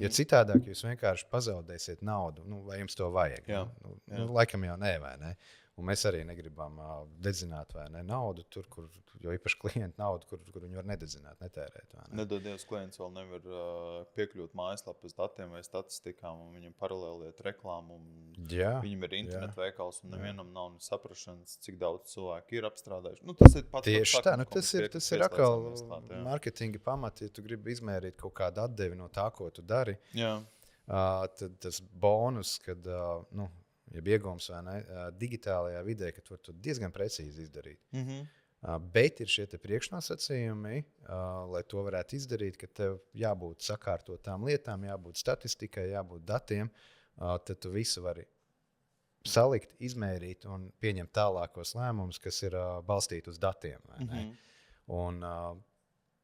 Speaker 2: Jo citādāk jūs vienkārši pazaudēsiet naudu, vai jums to vajag. Laikam jau nē, vai ne? Un mēs arī negribam dedzināt vai ne, naudu tur, jo īpaši klientu naudu, kur viņi var nededzināt, netērēt. Vai ne?
Speaker 1: Nedodies, klients vēl nevar piekļūt mājaslapas datiem vai statistikām, un viņam paralēli iet reklāmu. Viņam ir internetu veikals, un nevienam nav saprašanas, cik daudz cilvēku ir apstrādājuši. Tas ir pats
Speaker 2: tieši tā, tas ir atkal marketinga pamati, ja tu gribi izmērīt kaut kādu atdevi no tā, ko tu dari. Tad tas bonus, kad... ja iegūms vai ne, digitālajā vidē, ka tu vari to diezgan precīzi izdarīt. Bet ir šie priekšnosacījumi, lai to varētu izdarīt, ka tev jābūt sakārtotām lietām, jābūt statistikai, jābūt datiem, tad tu visu vari salikt, izmērīt un pieņemt tālākos lēmumus, kas ir balstīti uz datiem. Vai ne? Un,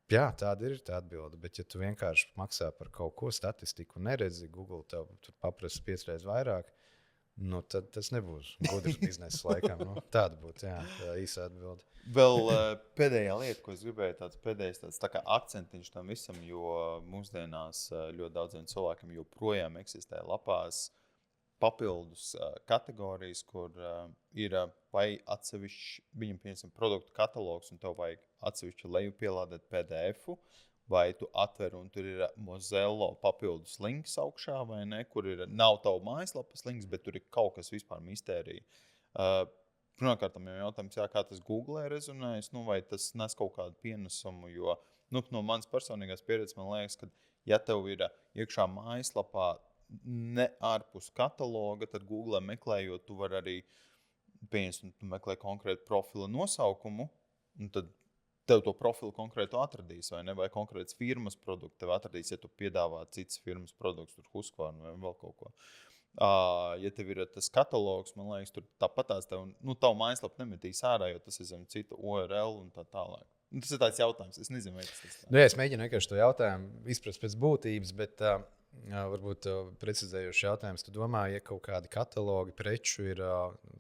Speaker 2: tāda ir tā atbilde, bet ja tu vienkārši maksā par kaut ko statistiku un neredzi, Google tev tur paprasa 5 reizes vairāk, tad tas nebūs gudrs biznesa laikam. Tāda būtu īsa atbilde.
Speaker 1: Vēl pēdējā lieta, ko es gribēju, pēdējais tā kā akcentiņš tam visam, jo mūsdienās ļoti daudziem cilvēkiem joprojām eksistē lapās papildus kategorijas, kur ir vai atsevišķi, viņam pieņemsim produktu katalogs, un tev vajag atsevišķi lejupielādēt PDF-u, vai tu atver un tur ir Mozello papildus links augšā, vai ne, kur nav tavu mājaslapas links, bet tur ir kaut kas vispār mistērija. Pirmkārt, jau jautājums, kā tas Google rezonējas, vai tas nes kaut kādu pienesumu, jo no manas personīgās pieredzes man liekas, ka ja tev ir iekšā mājaslapā ne ārpus kataloga, tad Google meklējot, tu vari arī pieņemt, tu meklē konkrētu profila nosaukumu, un tad tev to profilu konkrētu atradīs, vai ne? Vai konkrēts firmas produktu tev atradīs, ja tu piedāvā citas firmas produktus, tur Husqvarna vai vēl kaut ko. Ja tev ir tas katalogs, man liekas, tur tāpatās tev, tavu mājaslapu nemetīs ārā, jo tas ir zem cita URL un tā tālāk. Tas ir tāds jautājums, es nezinu, vai tas tā.
Speaker 2: Es mēģinu vienkārši to jautājumu izprast pēc būtības, bet varbūt precizējošs jautājums. Tu domā, ja kaut kādi katalogi preču ir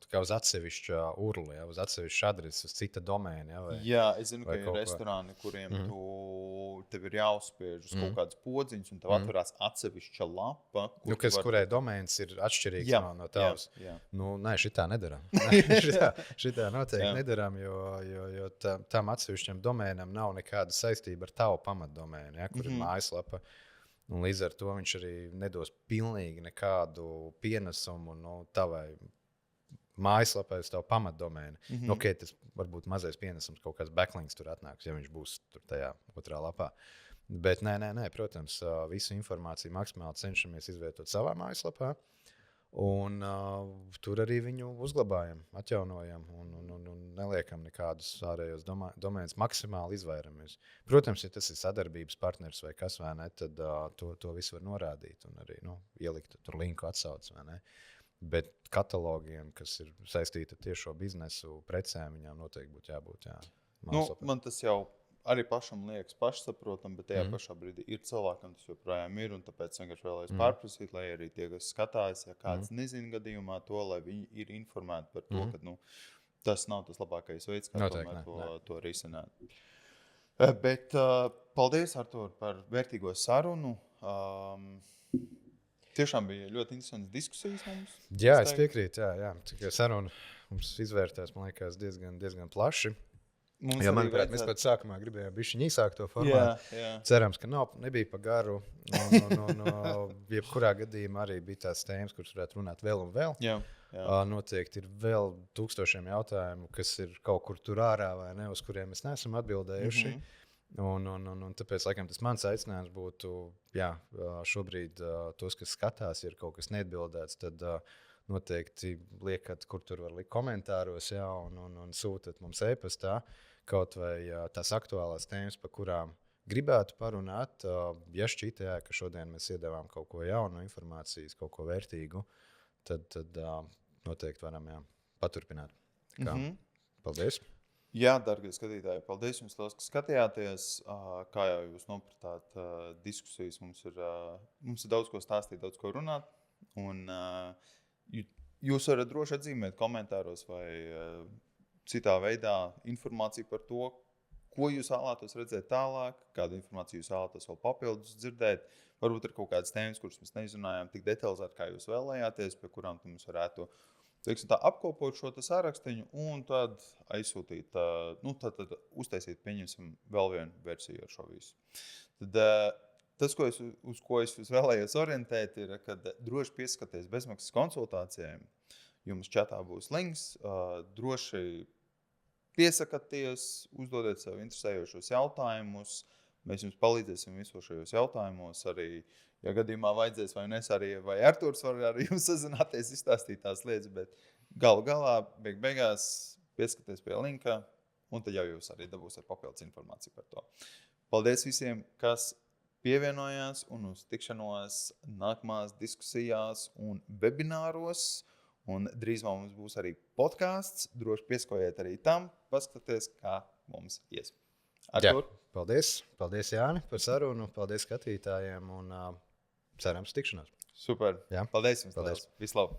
Speaker 2: kā uz atsevišķa URL, uz atsevišķa adreses, uz cita domēna?
Speaker 1: Jā, es zinu, ka ir restorāni, kuriem tev ir jāuzspiež uz kaut kādas podziņas, un tev atverās atsevišķa lapa.
Speaker 2: Kurai domēns ir atšķirīgs no tavas. Nē, šitā nedaram. šitā noteikti nedaram, jo tam atsevišķam domēnam nav nekāda saistība ar tavu pamatdomēnu, kur ir mājaslapa. Un līdz ar to viņš arī nedos pilnīgi nekādu pienesumu tavai mājaslapai uz tavu pamatdomēnu. Tas var būt mazais pienesums, kaut kāds backlinks tur atnāks, ja viņš būs tur tajā otrā lapā. Bet nē, protams, visu informāciju maksimāli cenšamies izvietot savā mājaslapā. Un tur arī viņu uzglabājam, atjaunojam un neliekam nekādus ārējos domēnus, maksimāli izvairamies. Protams, ja tas ir sadarbības partners vai kas, vai ne, tad to visu var norādīt un arī ielikt tur linku atsauc, vai ne. Bet katalogiem, kas ir saistīti ar tiešo biznesu, precēm, viņām noteikti būtu jābūt.
Speaker 1: Man tas jau arī pašam liekas pašsaprotam, bet tajā pašā brīdī ir cilvēkam tas joprojām ir, un tāpēc vienkārši vēlējos pārprasīt, lai arī tie, kas skatās, ja kāds nezina gadījumā to, lai viņi ir informēti par to, ka tas nav tas labākais veids, kā to risināt. Bet paldies, Artur, par vērtīgo sarunu. Tiešām bija ļoti interesants diskusijas mums.
Speaker 2: Jā, es piekrītu, jā. Tikai saruna mums izvērtās, man liekas, diezgan plaši. Manuprāt, mēs pat sākumā gribējām bišķiņ īsāk to formātu. Jā. Cerams, ka nebija pa garu. Jebkurā gadījumā arī bija tās tēmas, kuras varētu runāt vēl un vēl.
Speaker 1: Jā.
Speaker 2: Noteikti ir vēl tūkstošiem jautājumu, kas ir kaut kur tur ārā vai ne, uz kuriem mēs neesam atbildējuši. Un tāpēc, laikam, tas mans aicinājums būtu, šobrīd tos, kas skatās, ir kaut kas neatbildēts, tad noteikti liekat, kur tur var likt komentāros, un sūtat mums e-pastā kaut vai tās aktuālās tēmas, par kurām gribētu parunāt. Ja šķita, ka šodien mēs iedevām kaut ko jaunu, informācijas, kaut ko vērtīgu, tad noteikti varam paturpināt. Paldies!
Speaker 1: Jā, darbie skatītāji, paldies jums, liels, ka skatījāties. Kā jau jūs nopratāt, diskusijas mums ir daudz ko stāstīt, daudz ko runāt. Un jūs varat droši atzīmēt komentāros vai citā veidā informāciju par to, ko jūs vēlētos redzēt tālāk, kādu informāciju jūs vēlētos vēl papildus dzirdēt. Varbūt ir kaut kādas tēmas, kuras mēs neizrunājām tik detalizēti, kā jūs vēlējāties, pie kurām mums varētu apkopot šo sarakstiņu un tad aizsūtīt, tad uztaisīt, pieņemsim, vēl vienu versiju ar šo visu. Tad tas, uz ko es jūs vēlējos orientēt, ir, kad droši pieskaties bezmaksas konsultācijām. Jums čatā būs links, droši piesakaties, uzdodiet sev interesējošos jautājumus. Mēs jums palīdzēsim visos šajos jautājumos. Arī, ja gadījumā vajadzēs vai nes, vai Arturs var arī jums sazināties, izstāstīt tās lietas, bet galā, beigās pieskaties pie linka, un tad jau jūs arī dabūsiet papildus informāciju par to. Paldies visiem, kas pievienojās, un uz tikšanos nākamās diskusijās un webināros. Un drīzumā mums būs arī podcasts. Droši pieskojiet arī tam, paskaties, kā mums ies. Artur?
Speaker 2: Paldies. Paldies, Jāni, par sarunu. Paldies skatītājiem un cerams tikšanos.
Speaker 1: Super. Jā. Paldies jums. Vislabāk.